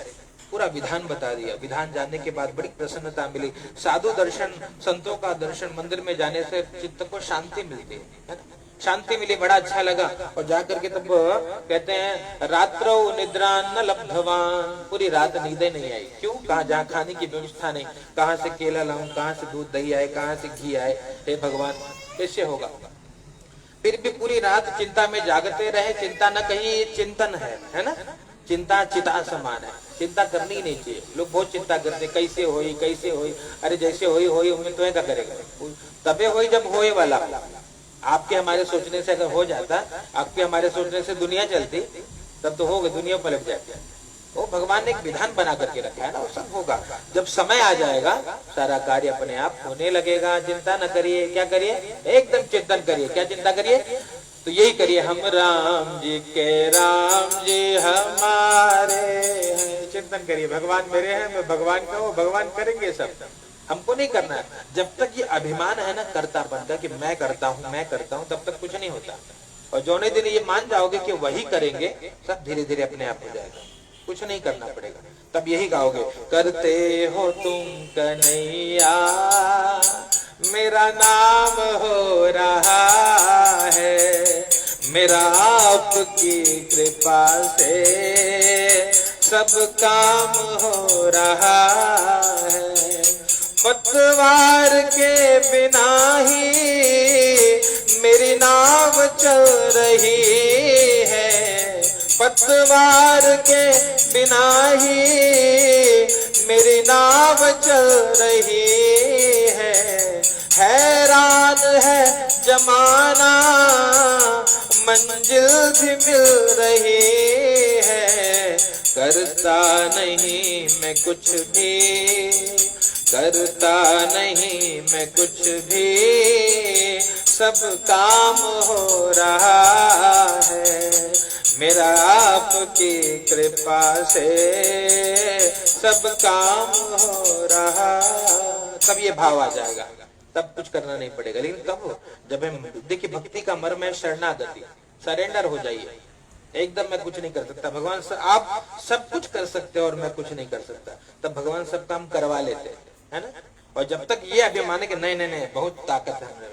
पूरा विधान बता दिया। विधान जानने के बाद बड़ी प्रसन्नता मिली। साधु दर्शन, संतों का दर्शन, मंदिर में जाने से चित्त को शांति मिलती है ना। शांति मिली, बड़ा अच्छा लगा। और जाकर के तब कहते हैं रात्रो निद्रा न लब्धवान, पूरी रात नींदें नहीं आई। क्यों? कहा जहाँ खाने की व्यवस्था नहीं, कहाँ से केला लाऊं, कहाँ से दूध दही आए, कहाँ से घी आए, हे भगवान कैसे होगा। फिर भी पूरी रात चिंता में जागते रहे। चिंता न कहीं चिंतन है ना, चिंता चिता समान है, चिंता करनी ही नहीं चाहिए। लोग बहुत चिंता करते, कैसे होई कैसे होई, अरे जैसे होई होई, उम्मीद तो क्या करेगा, तबे होई जब होए वाला। आपके हमारे सोचने से अगर हो जाता, आपके हमारे सोचने से दुनिया चलती, तब तो होगा, दुनिया पलट जाती। वो भगवान ने एक विधान बना करके रखा है ना, वो सब होगा। जब समय आ जाएगा सारा कार्य अपने आप होने लगेगा। चिंता न करिए, क्या करिए, एकदम चिंतन करिए। क्या चिंता करिए? तो यही करिए, हम राम जी के राम जी हमारे हैं। चिंतन करिए, भगवान मेरे हैं, मैं भगवान का हूँ, भगवान करेंगे सब, हमको नहीं करना है। जब तक ये अभिमान है ना कर्तापन का कि मैं करता हूँ मैं करता हूँ, तब तक कुछ नहीं होता। और जौने दिन ये मान जाओगे कि वही करेंगे, सब धीरे धीरे अपने आप हो जाएगा, कुछ नहीं करना पड़ेगा। तब यही गाओगे, करते हो तुम कन्हैया मेरा नाम हो रहा है, मेरा आपकी कृपा से सब काम हो रहा है। पतवार के बिना ही मेरी नाव चल रही है, पतवार के बिना ही मेरी नाव चल रही है। हैरान है जमाना मंजिल भी मिल रही है, करता नहीं मैं कुछ भी, करता नहीं मैं कुछ भी, सब काम हो रहा है, मेरा आपकी कृपा से सब काम हो रहा। तब ये भाव आ जाएगा, तब कुछ करना नहीं पड़ेगा। लेकिन कब? जब हम देखिए भक्ति का मर्म है शरणागति, सरेंडर हो जाइए। एकदम मैं कुछ नहीं कर सकता, भगवान आप सब कुछ कर सकते हो और मैं कुछ नहीं कर सकता, तब भगवान सब काम करवा लेते है ना। और जब तक ये अभिमान है कि नहीं नहीं नहीं बहुत ताकत है हमें,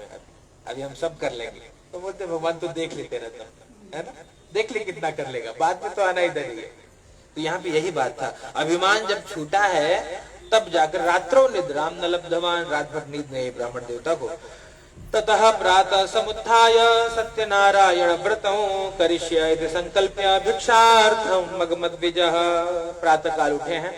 अभी हम सब कर लेंगे, तो बोलते भगवान तो देख लेते रहता है ना, देख ले कितना कर लेगा, बाद में तो आना इधर ही है। तो यहाँ पे यही बात था, अभिमान जब छूटा है तब जाकर रात्रो निद्राम न लब्धवान, रात भर नींद नहीं ब्राह्मण देवता को। ततः प्रातः समुत्थाय सत्यनारायण व्रतौ करिष्ये इति संकल्प्य भिक्षार्थम मगमद्विजः। प्रातः काल उठे हैं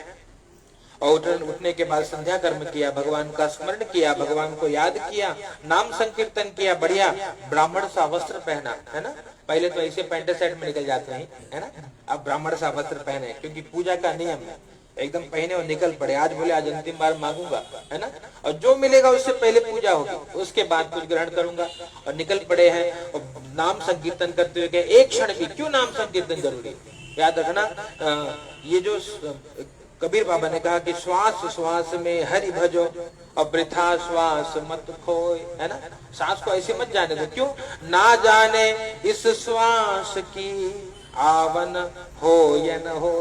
और उठने के बाद संध्या कर्म किया, भगवान का स्मरण किया, भगवान को याद किया, नाम संकीर्तन किया, बढ़िया ब्राह्मण सा वस्त्र पहना है ना। पहले तो ऐसे पैंट शर्ट में निकल जाते हैं है ना, अब ब्राह्मण सा वस्त्र पहने क्योंकि पूजा का नियम है, एकदम पहने और निकल पड़े। आज बोले आज अंतिम बार मांगूंगा है ना, और जो मिलेगा उससे पहले पूजा होगी, उसके बाद कुछ ग्रहण करूंगा, और निकल पड़े हैं। और नाम संकीर्तन करते हुए एक क्षण भी, क्यों नाम संकीर्तन जरूरी याद रखना, ये जो कबीर बाबा ने कहा कि श्वास श्वास में हरि भजो और वृथा श्वास मत खोए, है ना। सांस को ऐसे मत जाने दो, क्यों? ना जाने इस श्वास की आवन हो या न हो,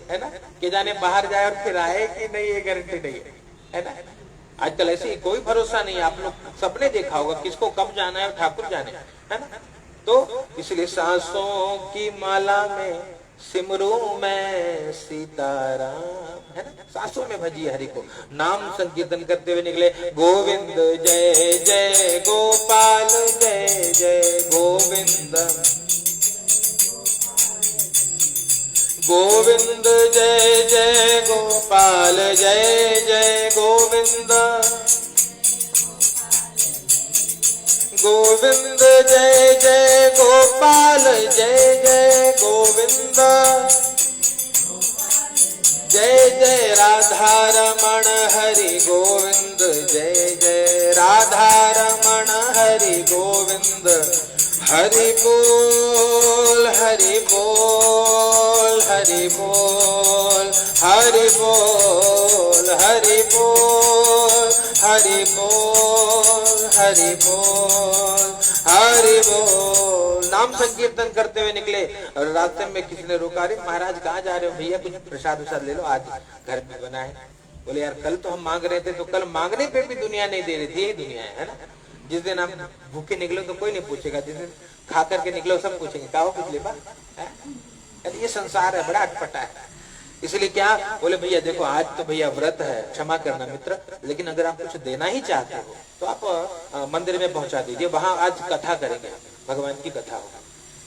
है ना, कि जाने बाहर जाए और फिर आए कि नहीं, ये गारंटी नहीं है ना। आजकल ऐसे कोई भरोसा नहीं, आप लोग सबने देखा होगा किसको कब जाना है, ठाकुर जाने, है ना। तो इसलिए सांसों की माला में सिमरू में सीताराम, है ना, सांसों में भजिए हरि को। नाम संकीर्तन करते हुए निकले, गोविंद जय जय गोपाल जय जय गोविंद, गोविंद जय जय गोपाल जय जय गोविंद, गोविंद जय जय गोपाल जय जय गोविंद, जय जय राधा रमण हरि गोविंद, जय जय राधा रमण हरि गोविंद, हरि बोल हरि बोल हरि बोल हरि बोल हरि बोल हरि बोल हरि बोल हरि बोल। नाम संकीर्तन करते हुए निकले और रास्ते में किसी ने रोका, अरे महाराज कहाँ जा रहे हो? भैया कुछ प्रसाद वसाद ले लो, आज घर में बना है। बोले यार कल तो हम मांग रहे थे, तो कल मांगने पे भी दुनिया नहीं दे रही थी, यही दुनिया है ना। जिस दिन आप भूखे निकलो तो कोई नहीं पूछेगा, जिस दिन खा करके निकलो सब पूछेंगे क्या हो पिछले बार। ये संसार है, बड़ा अटपटा है। इसलिए क्या बोले भैया देखो आज तो भैया व्रत है, क्षमा करना मित्र, लेकिन अगर आप कुछ देना ही चाहते हो तो आप मंदिर में पहुंचा दीजिए, वहां आज कथा करेंगे, भगवान की कथा होगी।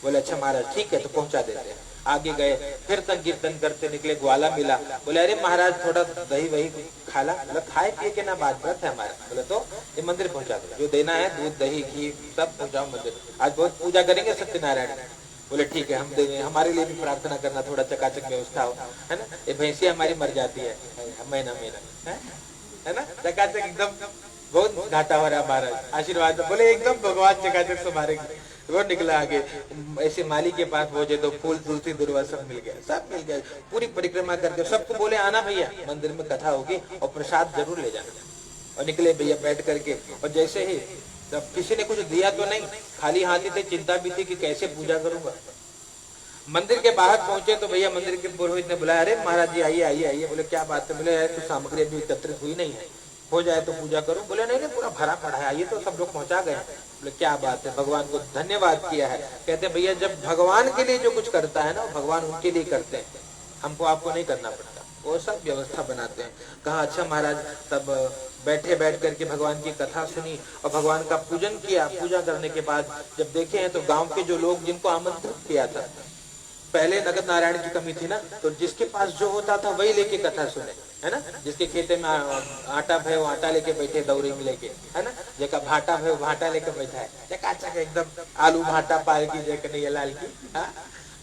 बोले अच्छा महाराज ठीक है, तो पहुंचा देते हैं। आगे गए, फिर तक कीर्तन करते निकले, ग्वाला मिला। बोले अरे महाराज थोड़ा दही वही खा ला। बोले खाए पिए के ना बात, व्रत है हमारा। बोले तो ये मंदिर पहुंचा दो, जो देना है दूध दही घी सब पहुंचाओ मंदिर, आज बहुत पूजा करेंगे सत्यनारायण। बोले ठीक है हम देंगे, हमारे लिए भी प्रार्थना करना, थोड़ा चकाचक व्यवस्था हो, है ना। ये भैंसी हमारी मर जाती है महीना महीना, है ना, चकाचक एकदम बहुत घाटा हो रहा है महाराज, आशीर्वाद। बोले एकदम भगवान चकाचक से मारेंगे। वो निकला आगे, ऐसे माली के पास पहुंचे तो फूल तुलसी दुर्वा सब मिल गया, सब मिल गया। पूरी परिक्रमा करके सबको बोले आना भैया मंदिर में कथा होगी और प्रसाद जरूर ले जाना। और निकले भैया बैठ करके, और जैसे ही जब किसी ने कुछ दिया तो नहीं, खाली हाथी थे, चिंता भी थी कि कैसे पूजा करूंगा। मंदिर के बाहर पहुंचे तो भैया मंदिर के पुरोहित ने बुलाया, अरे महाराज जी आइए आइए आइए। बोले क्या बात है। बोले कुछ सामग्री अभी एकत्रित हुई नहीं है, हो जाए तो पूजा करूं। बोले नहीं नहीं पूरा भरा पड़ा है, आइए तो सब लोग पहुंचा गए। बोले क्या बात है, भगवान को धन्यवाद किया है। कहते भैया जब भगवान के लिए जो कुछ करता है ना, भगवान उनके लिए करते हैं, हमको आपको नहीं करना पड़ता, वो सब व्यवस्था बनाते हैं। कहा अच्छा महाराज। तब बैठे बैठ करके भगवान की कथा सुनी और भगवान का पूजन किया। पूजा करने के बाद जब देखे हैं तो गांव के जो लोग जिनको आमंत्रित किया था, पहले नगद नारायण की कमी थी ना, तो जिसके पास जो होता था वही लेके कथा सुने, है ना। जिसके खेते में आटा है वो आटा लेके बैठे दौरी में लेके, है ना। जेका भाटा है वो भाटा लेके बैठा है, चकाचक एकदम आलू भाटा पाल की जय कन्हैया लाल की।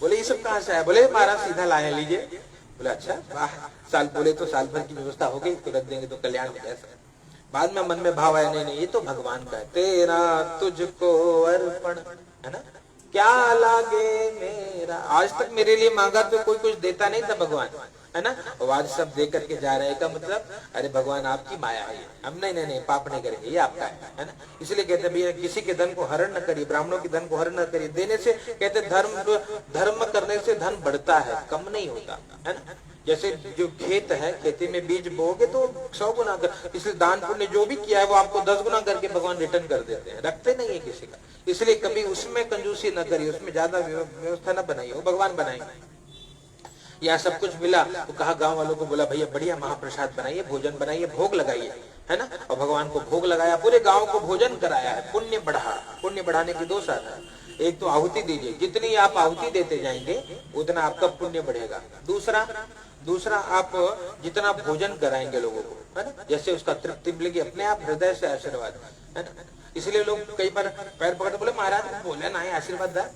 बोले ये सब कहाँ से है। बोले महाराज सीधा लाए लीजिए। बोले अच्छा वाह, साल बोले तो साल भर की व्यवस्था हो गई, तुरंत देंगे तो कल्याण हो जाए। बाद में मन में भाव आया नहीं नहीं ये तो भगवान का है, तेरा तुझको अर्पण, है ना, क्या लागे मेरा। आज तक मेरे लिए मांगा तो कोई कुछ देता नहीं था भगवान, है ना, और आज सब दे करके जा रहे हैं। का मतलब अरे भगवान आपकी माया है, हम नहीं नहीं नहीं पाप नहीं करेंगे, ये आपका है ना। इसलिए कहते भैया किसी के धन को हरण न करिए, ब्राह्मणों के धन को हरण न करिए। देने से कहते धर्म करने से धन बढ़ता है, कम नहीं होता, है ना। जैसे जो खेत है, खेती में बीज बोगे तो 100 गुना कर, इसलिए दान पुण्य जो भी किया है वो आपको 10 गुना करके भगवान रिटर्न कर देते हैं, रखते नहीं है किसी का। इसलिए कभी उसमें कंजूसी न करिए, उसमें ज्यादा व्यवस्था न बनाइए, वो भगवान बनाएंगे। यहाँ सब कुछ मिला तो कहा गांव वालों को, बोला भैया बढ़िया महाप्रसाद बनाइए, भोजन बनाइए, भोग लगाइए, है ना। और भगवान को भोग लगाया, पूरे गांव को भोजन कराया है। पुण्य बढ़ा, पुण्य बढ़ाने की 2 साधन, एक तो आहुति दीजिए, जितनी आप आहुति देते जाएंगे उतना आपका पुण्य बढ़ेगा। दूसरा आप जितना भोजन कराएंगे लोगों को, है ना, जैसे उसका तृप्ति मिलेगी, अपने आप हृदय से आशीर्वाद, है ना। इसलिए लोग कई बार पैर पकड़ बोले महाराज बोले ना है आशीर्वाद दा।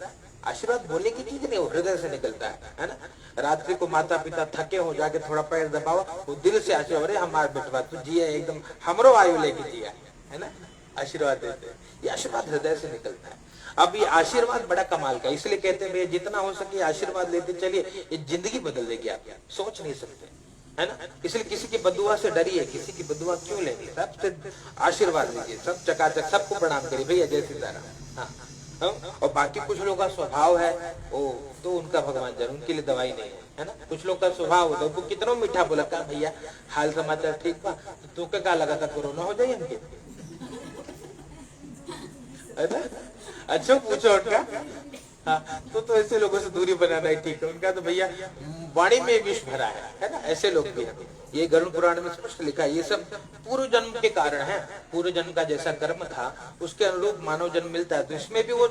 आशीर्वाद बोलने की चीज नहीं, वो हृदय से निकलता है ना। रात्रि को माता पिता थके हो जाके थोड़ा पैर दबाओ, वो दिल से आशीर्वाद, अरे हमारा बेटवा तू जिया एकदम हमरो आयु लेके जिया, है ना, आशीर्वाद देते हैं। ये आशीर्वाद हृदय से निकलता है। अब ये आशीर्वाद बड़ा कमाल का, इसलिए कहते हैं जितना हो सके आशीर्वाद लेते चलिए, ये जिंदगी बदल देगी आप, सोच नहीं सकते, है ना। इसलिए किसी की बदुआ से डरिए, किसी की बदुआ क्यों लेंगे, सबसे आशीर्वाद लीजिए, सब चकाचक सबको प्रणाम करिए भैया जय सीताराम। हाँ, और बाकी कुछ लोगों का स्वभाव है ओ तो उनका भगवान जरूर, उनके लिए दवाई नहीं है ना। कुछ लोग का स्वभाव होता है, वो कितना मीठा बोला का भैया हाल समाचार ठीक बा, तो क्या लगा था कोरोना हो जाए उनके, है ना। अच्छा पूछो उनका, हाँ तो ऐसे लोगों से दूरी बनाना ही ठीक है। उनका तो भैया वाणी में विष भरा है ना, ऐसे लोग भी हैं। ये गरुड़ पुराण में स्पष्ट लिखा है, ये सब पूर्व जन्म के कारण है। पूर्व जन्म का जैसा कर्म था उसके अनुरूप मानव जन्म मिलता है, तो इसमें भी वो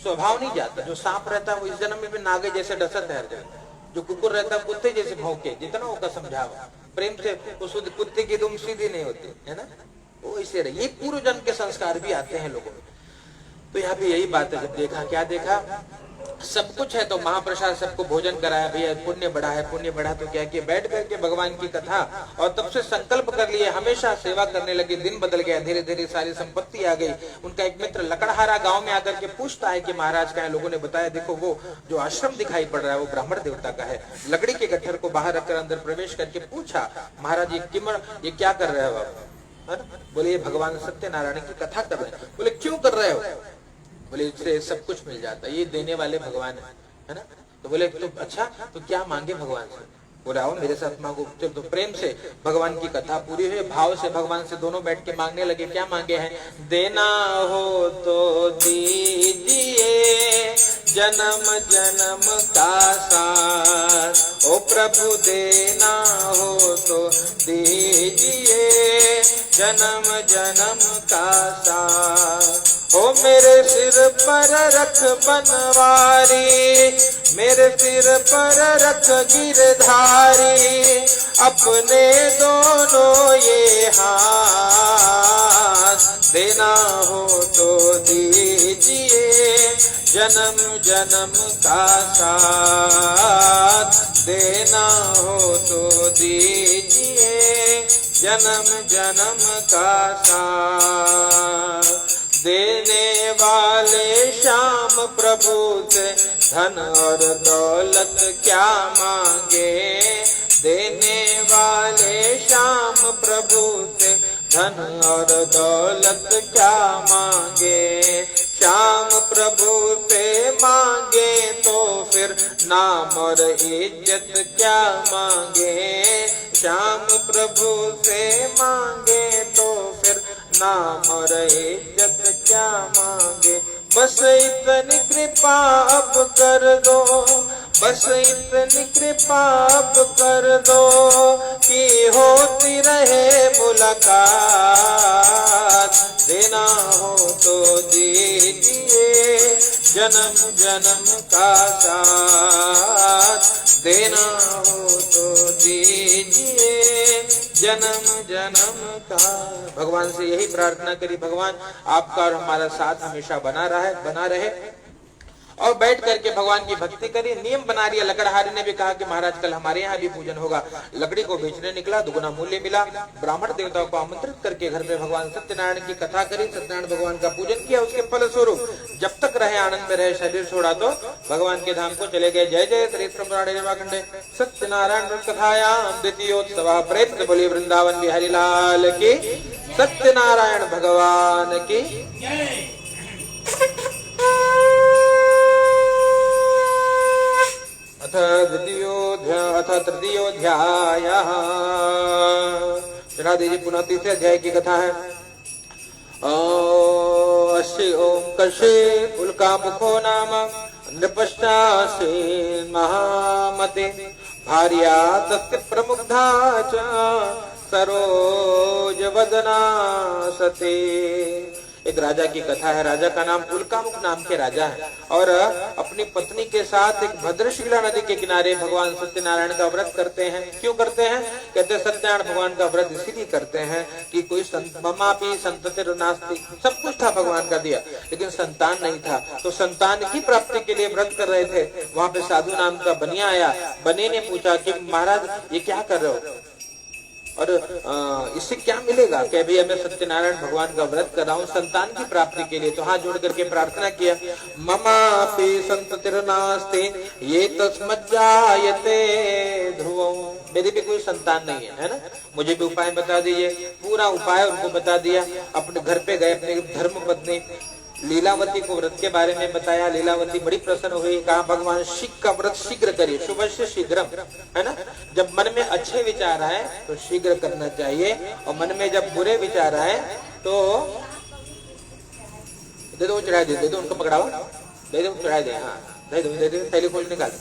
स्वभाव नहीं जाता। जो सांप रहता है वो इस जन्म में भी नागे जैसे डसत है हर जगह, जो कुकुर रहता है कुत्ते जैसे भौंके, जितना होगा समझावा प्रेम से, उस कुत्ते की दुम सीधी नहीं होती, है ना, वो इसे रहे। ये पूर्व जन्म के संस्कार भी आते हैं लोगों में। तो यहाँ पे यही बात है, जब देखा क्या देखा, सब कुछ है तो महाप्रसाद सबको भोजन कराया, भैया पुण्य बढ़ा है, पुण्य बढ़ा तो क्या किया, बैठ करके भगवान की कथा, और तब से संकल्प कर लिए हमेशा सेवा करने लगे। दिन बदल गया, धीरे धीरे सारी संपत्ति आ गई। उनका एक मित्र लकड़हारा गांव में आकर के पूछता है कि महाराज का है। लोगों ने बताया देखो वो जो आश्रम दिखाई पड़ रहा है वो ब्राह्मण देवता का है। लकड़ी के गट्ठर को बाहर रखकर अंदर प्रवेश करके पूछा, महाराज ये क्या कर रहे हो आप। बोले ये भगवान सत्यनारायण की कथा कर रहे हैं। बोले क्यों कर रहे हो। बोले इससे सब कुछ मिल जाता है, ये देने वाले भगवान है ना। तो बोले तो अच्छा तो क्या मांगे भगवान से। बोले आओ मेरे साथ मांगो। जब तो प्रेम से भगवान की कथा पूरी हुई, भाव से भगवान से दोनों बैठ के मांगने लगे। क्या मांगे हैं? देना हो तो दीजिए जन्म जन्म का साथ, ओ प्रभु देना हो तो दीजिए जन्म जन्म का साथ। ओ मेरे सिर पर रख बनवारी, मेरे सिर पर रख गिरधारी, अपने दोनों ये हाथ, देना हो तो दीजिए जन्म जन्म का साथ, देना हो तो दीजिए जन्म जन्म का साथ। देने वाले श्याम प्रभु से धन और दौलत क्या मांगे, देने वाले श्याम प्रभु से धन और दौलत क्या मांगे, श्याम प्रभु से मांगे तो फिर नाम और इज्जत क्या मांगे, श्याम प्रभु से मांगे तो फिर नाम और इज्जत क्या मांगे। बस इतनी कृपा अब कर दो, बस इतनी कृपा अब कर दो कि होती रहे मुलाकात, देना हो तो दीजिए जन्म जन्म का साथ, देना हो तो दीजिए जन्म जन्म का। भगवान से यही प्रार्थना करी, भगवान आपका और हमारा साथ हमेशा बना रहे। और बैठ करके भगवान की भक्ति करी। नियम बना लिया। लकड़हारी ने भी कहा कि महाराज कल हमारे यहाँ भी पूजन होगा। लकड़ी को बेचने निकला, दुगुना मूल्य मिला। ब्राह्मण देवताओं को आमंत्रित करके घर में भगवान सत्यनारायण की कथा करी, सत्यनारायण भगवान का पूजन किया। उसके फल स्वरूप जब तक रहे आनंद में रहे, शरीर छोड़ा तो भगवान के धाम को चले गए। जय जय त्रिपुराणे सत्यनारायण कथायाम द्वितीयोत्सव प्रेत बोली वृंदावन बिहारी लाल की, सत्यनारायण भगवान की। अथ तृतीयोऽध्यायः। चढ़ा दीजिए। पुनः तीसरे अध्याय की कथा है। ओम कशे उल्कामुखो नाम नृपश्चासीन् महामते, भार्या तस्य प्रमुग्धा च सरोजवदना सती। एक राजा की कथा है। राजा का नाम उल्कामुख नाम के राजा है और अपनी पत्नी के साथ एक भद्रशिला नदी के किनारे भगवान सत्यनारायण का व्रत करते हैं। क्यों करते हैं? कहते हैं सत्यनारायण भगवान का व्रत इसीलिए करते हैं कि कोई ममापि संततिर् नास्ति, सब कुछ था भगवान का दिया, लेकिन संतान नहीं था। तो संतान की प्राप्ति के लिए व्रत कर रहे थे। वहां पे साधु नाम का बनिया आया। बने ने पूछा कि महाराज ये क्या कर रहे हो और इससे क्या मिलेगा? क्या भैया मैं सत्यनारायण भगवान का व्रत कर रहा हूँ संतान की प्राप्ति के लिए। तो हाथ जोड़ करके प्रार्थना किया, ममापि संततिर्नास्ति ये तस्मज्जायते ध्रुवं, मेरी भी कोई संतान नहीं है ना, मुझे भी उपाय बता दीजिए। पूरा उपाय उनको बता दिया। अपने घर पे गए, अपने धर्म पत्नी लीलावती को व्रत के बारे में बताया। लीलावती बड़ी प्रसन्न हुई। कहा भगवान शीघ्र का व्रत शीघ्र करिए, शुभ से शीघ्रम, है ना। जब मन में अच्छे विचार आए तो शीघ्र करना चाहिए, और मन में जब बुरे विचार आए तो दे दो, चढ़ा दे दो, उनको पकड़ाओ, दे दो, चढ़ा दे। हाँ दे दो, दे दो। थैली खोल निकाल,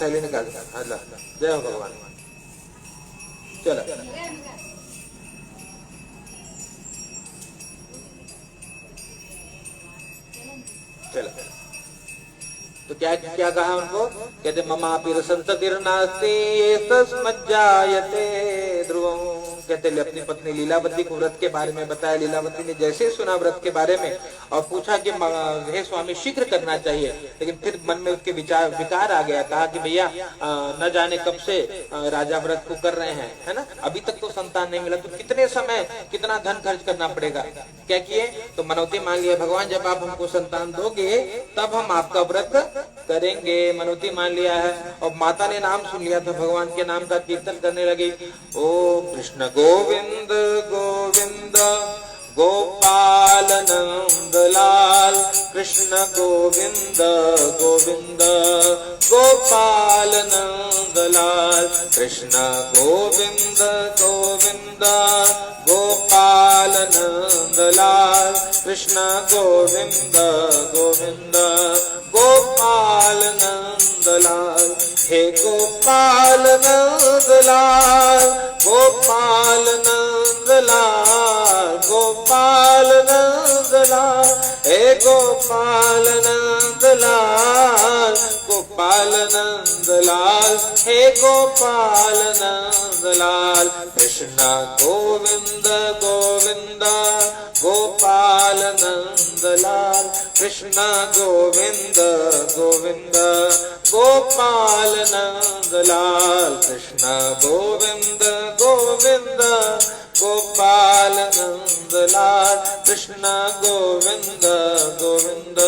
थैली निकाल। अल्लाह जय हो भगवान। चलो चलो। तो क्या क्या कहा उनको? कहते ममापि संततिर्नास्ति तस्मज्जायते ध्रुवं। कहते अपनी पत्नी लीलावती को व्रत के बारे में बताया। लीलावती ने जैसे सुना व्रत के बारे में और पूछा कि हे स्वामी शीघ्र करना चाहिए, लेकिन फिर मन में उसके विकार आ गया। कहा कि भैया न जाने कब से राजा व्रत को कर रहे हैं, है ना, अभी तक तो संतान नहीं मिला, तो कितने समय कितना धन खर्च करना पड़ेगा। क्या किए? तो मनौती मांग लिया, भगवान जब आप हमको संतान दोगे तब हम आपका व्रत करेंगे। मनौती मान लिया है। और माता ने नाम सुन लिया तो भगवान के नाम का कीर्तन करने लगी। ओम कृष्ण गोविंद गोविंद गोपाल नंद लाल, कृष्ण गोविंद गोविंद गोपाल नंदलाल कृष्ण गोविंद गोविंद गोपाल नंदलाल कृष्ण गोविंद गोविंद गोपाल नंदलाल हे गोपाल नंदलाल गोपाल नंदलाल गोपाल नंदलाल हे गोपाल नंदलाल गोपाल नंदलाल हे गोपाल नंदलाल कृष्ण गोविंद गोविंद गोपाल नंदलाल कृष्ण गोविंद गोविंद गोपाल नंदलाल कृष्ण गोविंद गोविंद गोपाल नंदलाल कृष्ण गोविंद गोविंद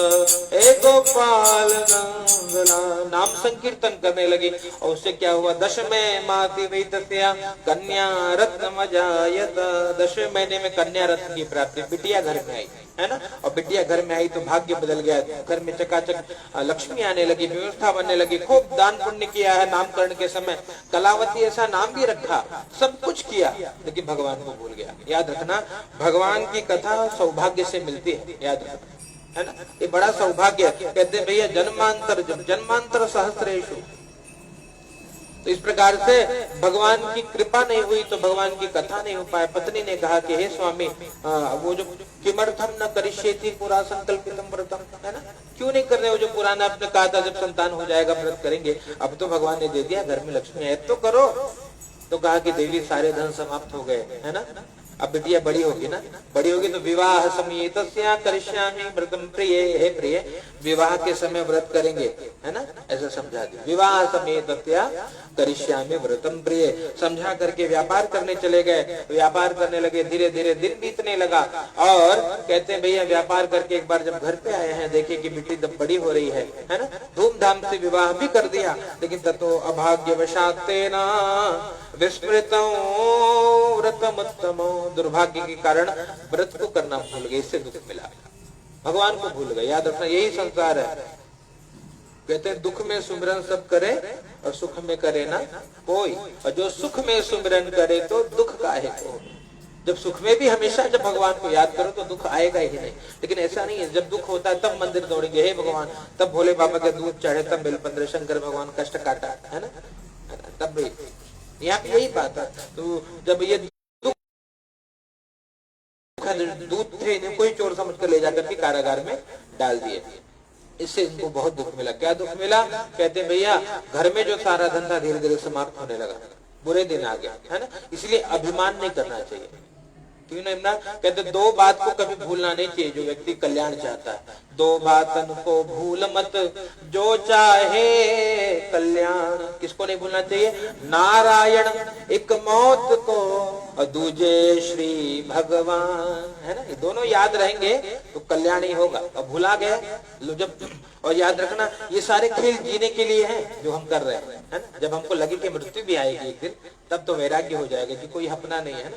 हे गोपाल नंदलाल। नाम संकीर्तन करने लगे और उससे क्या हुआ, दशमे माति वैतस्या कन्या रत्न मजायत। 10वें महीने में कन्या रत्न की प्राप्ति, बिटिया घर में आई, है ना। और बिटिया घर में आई तो भाग्य बदल गया, घर में चकाचक लक्ष्मी आने लगी, व्यवस्था बनने लगी, खूब दान पुण्य किया है। नामकरण के समय कलावती ऐसा नाम भी रखा, सब कुछ किया, लेकिन भगवान को भूल गया। याद रखना, भगवान की कथा सौभाग्य से मिलती है, याद रखना, है ना। ये बड़ा सौभाग्य है। कहते भैया जन्मांतर सहस्रेषु। तो इस प्रकार से भगवान की कृपा नहीं हुई तो भगवान की कथा नहीं हो पाए। पत्नी ने कहा कि हे स्वामी, वो जो किमर्थम न करिष्येति पुरा संकल्पितम व्रतम, है ना, क्यों नहीं कर रहे हो जो पुराना आपने कहा था जब संतान हो जाएगा व्रत करेंगे। अब तो भगवान ने दे दिया, घर में लक्ष्मी है तो करो। तो कहा कि देवी सारे धन समाप्त हो गए, है ना। अब बिटिया बड़ी होगी ना, बड़ी होगी तो विवाह समेतस्या करिष्यामि व्रतम प्रिय, हे प्रिय विवाह के समय व्रत करेंगे, है ना, ऐसा समझा दिया। विवाह समेतस्या करिष्यामि व्रतम प्रिय समझा करके व्यापार करने चले गए। व्यापार करने लगे, धीरे धीरे दिन बीतने लगा और कहते हैं भैया व्यापार करके एक बार जब घर पे आए हैं, देखे कि बेटी जब बड़ी हो रही है ना, धूमधाम से विवाह भी कर दिया, लेकिन ततो अभाग्यवशात् तेना विस्मृतो व्रतमुत्तमो, दुर्भाग्य के कारण व्रत को करना भूल गए, इससे दुख मिला, भगवान को भूल गए। याद रखना, यही संसार है। कहते हैं दुख में सुमिरन सब करे और सुख में करे ना कोई, और जो सुख में सुमिरन करे तो दुख काहे को। जब सुख में भी हमेशा जब भगवान को याद करो तो दुख आएगा ही नहीं, लेकिन ऐसा नहीं है जब दुख होता है तब मंदिर दौड़ेंगे, हे भगवान, तब भोले बाबा के दूध चढ़े, तब बेलपत्र शंकर भगवान कष्ट काटा, है ना, तब भी यहाँ पे यही बात है। तो जब ये दूध थे इन्हें कोई चोर समझ कर ले जाकर के कारागार में डाल दिए, इससे इनको बहुत दुख मिला। क्या दुख मिला, कहते हैं भैया घर में जो सारा धंधा धीरे धीरे समाप्त होने लगा, बुरे दिन आ गया, है ना। इसलिए अभिमान नहीं करना चाहिए, क्यों नहीं ना। कहते दो बात को कभी भूलना नहीं चाहिए जो व्यक्ति कल्याण चाहता है। दो बातन को भूल मत जो चाहे कल्याण, किसको नहीं भूलना चाहिए, नारायण एक मौत को और दूजे श्री भगवान, है ना। ये दोनों याद रहेंगे तो कल्याण ही होगा। और भुला गए जब, और याद रखना ये सारे खेल जीने के लिए हैं जो हम कर रहे हैं, है ना। जब हमको लगे कि मृत्यु भी आएगी एक दिन, तब तो वैराग्य हो जाएगा कि कोई अपना नहीं है ना।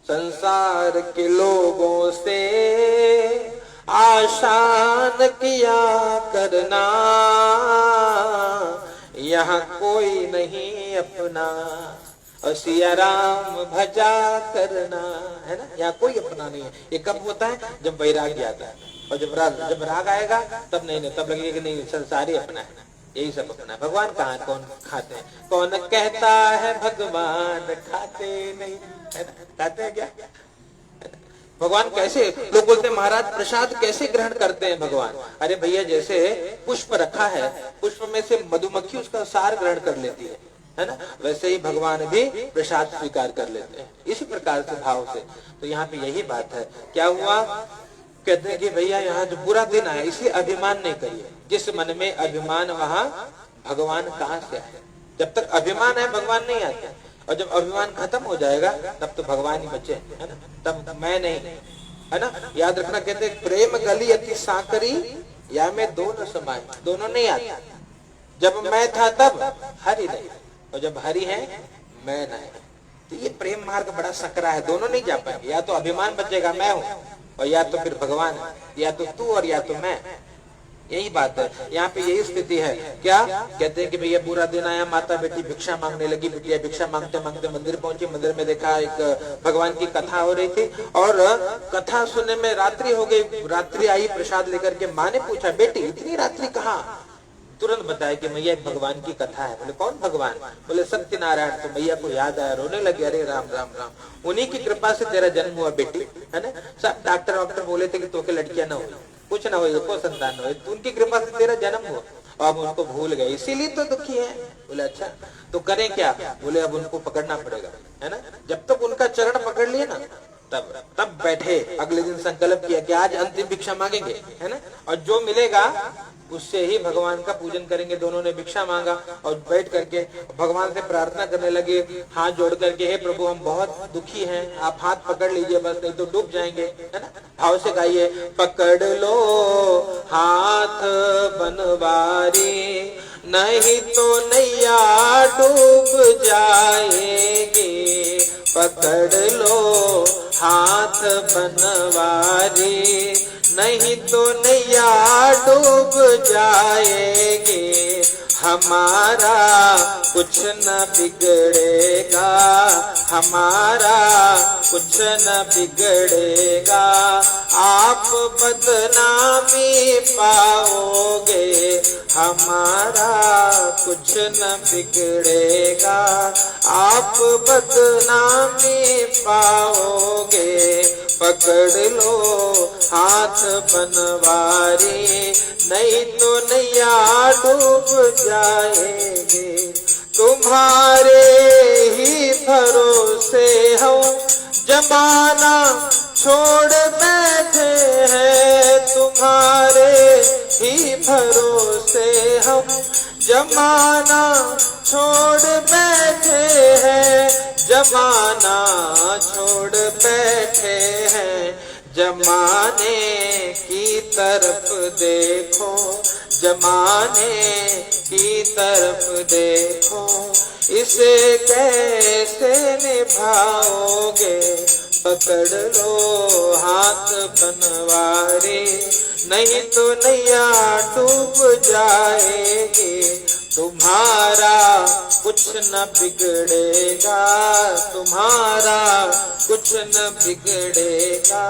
संसार के लोगों से आसान किया करना, यहाँ कोई नहीं अपना, और सिया राम भजा करना, है ना। यहाँ कोई अपना नहीं है। ये कब होता है, जब वैराग्य आता है, और जब राग आएगा तब नहीं, तब लगेगा कि नहीं संसार ही अपना है, यही सब अपना है। भगवान कहाँ कौन खाते हैं, कौन कहता है भगवान खाते नहीं, है ना, खाते हैं क्या भगवान। कैसे लोग बोलते हैं महाराज प्रसाद कैसे ग्रहण करते हैं भगवान। अरे भैया जैसे पुष्प रखा है, पुष्प में से मधुमक्खी उसका सार ग्रहण कर लेती है ना, वैसे ही भगवान भी प्रसाद स्वीकार कर लेते हैं, इसी प्रकार से भाव से। तो यहाँ पे यही बात है। क्या हुआ, कहते हैं कि भैया यहाँ जो बुरा दिन आया इसलिए अभिमान नहीं करिए। जिस मन में अभिमान वहां भगवान कहाँ से आए। जब तक अभिमान है भगवान नहीं आते, और जब अभिमान खत्म हो जाएगा तब तो भगवान ही बचे, है ना, तब मैं नहीं, है ना। याद रखना, कहते प्रेम गली अति सांकरी या में दोनों समाये, दोनों नहीं आते। जब मैं था तब हरि नहीं, और जब हरि है मैं नहीं। तो ये प्रेम मार्ग बड़ा सकरा है, दोनों नहीं जा पाएंगे। या तो अभिमान बचेगा मैं हूँ, और या तो फिर भगवान है, या तो तू और या तो मैं। यही बात है, यहाँ पे यही स्थिति है। क्या कहते हैं कि भैया पूरा दिन आया, माता बेटी भिक्षा मांगने लगी, बिटिया भिक्षा मांगते मांगते मंदिर पहुंची। मंदिर में देखा एक भगवान की कथा हो रही थी और कथा सुनने में रात्रि हो गई। रात्रि आई प्रसाद लेकर के, माँ ने पूछा बेटी इतनी रात्रि कहाँ? तुरंत बताया कि मैया एक भगवान की कथा है। बोले कौन भगवान? बोले सत्यनारायण। तो मैया को याद आया, रोने लगे, अरे राम राम राम, उन्हीं की कृपा से तेरा जन्म हुआ बेटी, है ना। सब डॉक्टर वॉक्टर बोले थे कि तो के लड़कियां ना हुई, कुछ ना हुई, को संतान न हुई, तो उनकी कृपा से तेरा जन्म हुआ। अब उनको भूल गए, इसीलिए तो दुखी है। बोले अच्छा तो करें क्या? बोले अब उनको पकड़ना पड़ेगा, है ना। जब तक उनका चरण पकड़ लिए ना तब बैठे। अगले दिन संकल्प किया कि आज अंतिम भिक्षा मांगेंगे, है ना, और जो मिलेगा उससे ही भगवान का पूजन करेंगे। दोनों ने भिक्षा मांगा और बैठ करके भगवान से प्रार्थना करने लगे, हाथ जोड़ करके, हे प्रभु हम बहुत दुखी हैं, आप हाथ पकड़ लीजिए बस, नहीं तो डूब जाएंगे, है ना। भाव से गाइए, पकड़ लो हाथ बनवारी, नहीं तो नैया डूब जाएगी। पकड़ लो हाथ बनवारी, नहीं तो नैया डूब जाएगी। हमारा कुछ न बिगड़ेगा, हमारा कुछ न बिगड़ेगा, आप बदनामी पाओगे। हमारा कुछ न बिगड़ेगा, आप बदनामी पाओगे। पकड़ लो हाथ बनवारी, नहीं तो नैया डूब जाएंगे। तुम्हारे ही भरोसे हम जमाना छोड़ बैठे हैं, तुम्हारे ही भरोसे हम जमाना छोड़ बैठे हैं, जमाना छोड़ बैठे हैं। जमाने की तरफ देखो, जमाने की तरफ देखो, इसे कैसे निभाओगे। पकड़ लो हाथ बनवारी, नहीं तो नैया डूब जाएगी। तुम्हारा कुछ न बिगड़ेगा, तुम्हारा कुछ न बिगड़ेगा,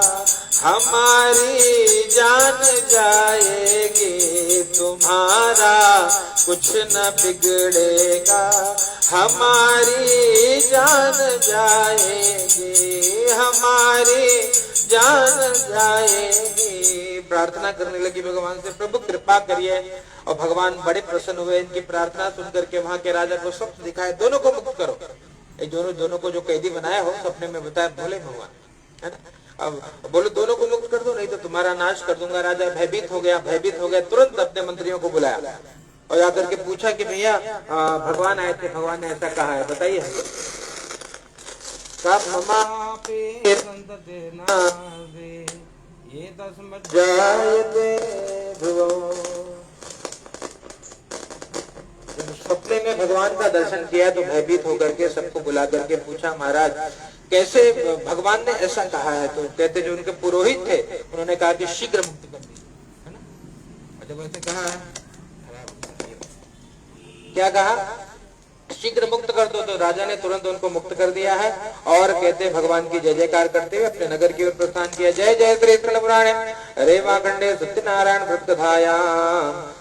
हमारी जान जाएगी। तुम्हारा कुछ न बिगड़ेगा, हमारी जान जाएगी, हमारी जान जाएगी। प्रार्थना करने लगी भगवान से, प्रभु कृपा करिए। और भगवान बड़े प्रसन्न हुए, इनकी प्रार्थना सुनकर के वहां के राजा को स्वप्न दिखाए, दोनों को मुक्त करो। ये दोनों को जो कैदी बनाया हो, सपने में बताया भोले भगवान, है ना। अब बोले दोनों को मुक्त कर दो, नहीं तो तुम्हारा नाश कर दूंगा। राजा भयभीत हो गया, तुरंत अपने मंत्रियों को बुलाया और आकर के पूछा कि भैया भगवान आए थे, भगवान ने ऐसा कहा है, बताइए। सपने में भगवान का दर्शन किया तो भयभीत होकर के सबको बुला करके पूछा, महाराज कैसे भगवान ने ऐसा कहा है? तो कहते जो उनके पुरोहित थे उन्होंने कहा कि शीघ्र मुक्त कर दी, है ना। जब ऐसे कहा है, क्या कहा? शीघ्र मुक्त कर दो। तो राजा ने तुरंत उनको मुक्त कर दिया है और कहते भगवान की जय जयकार करते हुए अपने नगर की ओर प्रस्थान किया। जय जय श्री कृष्ण पुराणे रेवाखंडे सत्यनारायण भक्तधायां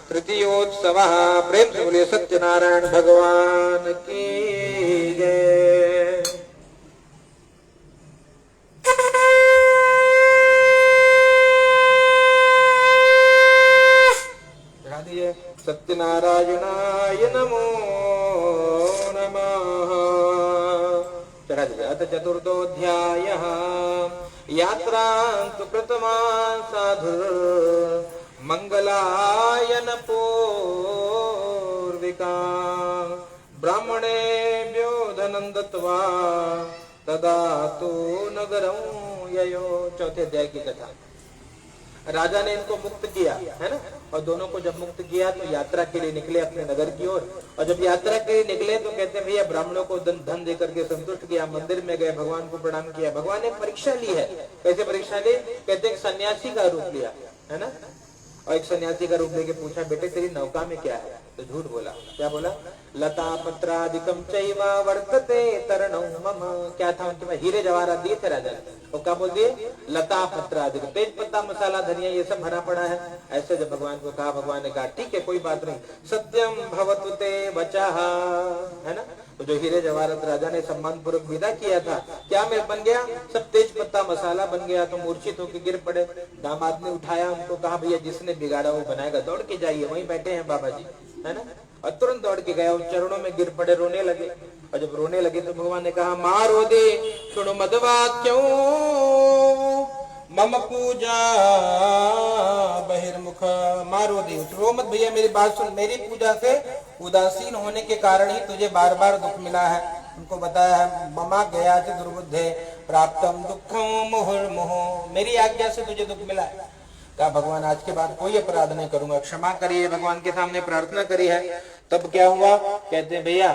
तृतीयोत्सव। प्रेम से बोलिए सत्यनारायण भगवान की जय। सत्यनारायणाय नमो नमः। अथ चतुर्थोऽध्यायः। यात्रान्तु प्रथमा साधु मंगलायन पूर्विका ब्राह्मणेभ्यो धनं दत्त्वा तदा तु नगरं ययो। चौथे अध्याय की कथा। राजा ने इनको मुक्त किया, है ना, और दोनों को जब मुक्त किया तो यात्रा के लिए निकले अपने नगर की ओर। और जब यात्रा के लिए निकले तो कहते भैया ब्राह्मणों को धन देकर के संतुष्ट किया, मंदिर में गए, भगवान को प्रणाम किया। भगवान ने परीक्षा ली है। कैसे परीक्षा ली? कहते सन्यासी का रूप लिया, है ना। और एक सन्यासी का रूप लेके पूछा, बेटे तेरी नौका में क्या है? तो झूठ बोला। क्या बोला? लता पत्रादिकम चैव वर्तते तरणौ मम। क्या था उनके पास? हीरे जवाहरात दिए थे राजा ने। वो क्या बोल दिए? लता पत्रादिक, तेज पत्ता मसाला धनिया ये सब भरा पड़ा है। ऐसे जब भगवान को कहा, भगवान ने कहा ठीक है कोई बात नहीं, सत्यम भवतु ते वचः, है ना। तो जो हीरे जवाहरात राजा ने सम्मान पूर्वक विदा किया था, क्या में बन गया? सब तेज पत्ता मसाला बन गया। तो मूर्छित होकर गिर पड़े। दामाद ने उठाया उनको, कहा भैया जिसने बिगाड़ा वो बनाएगा, दौड़ के जाइए, वहीं बैठे हैं बाबा जी, है ना। और तुरंत दौड़ के गया, उस चरणों में गिर पड़े, रोने लगे। और जब रोने लगे तो भगवान ने कहा, मारो दे सुनो मदवाक्यों मम पूजा बहिर्मुख। मारो दे, रो मत भैया, मेरी बात सुन। मेरी पूजा से उदासीन होने के कारण ही तुझे बार बार दुख मिला है। उनको बताया है, ममा गया च दुर्बुद्धे प्राप्तम दुखम मुहुर्मुहुः, मेरी आज्ञा से तुझे दुख मिला है। कहा भगवान आज के बाद कोई अपराध नहीं करूंगा, क्षमा करिए। भगवान के सामने प्रार्थना करी है। तब क्या हुआ? कहते हैं भैया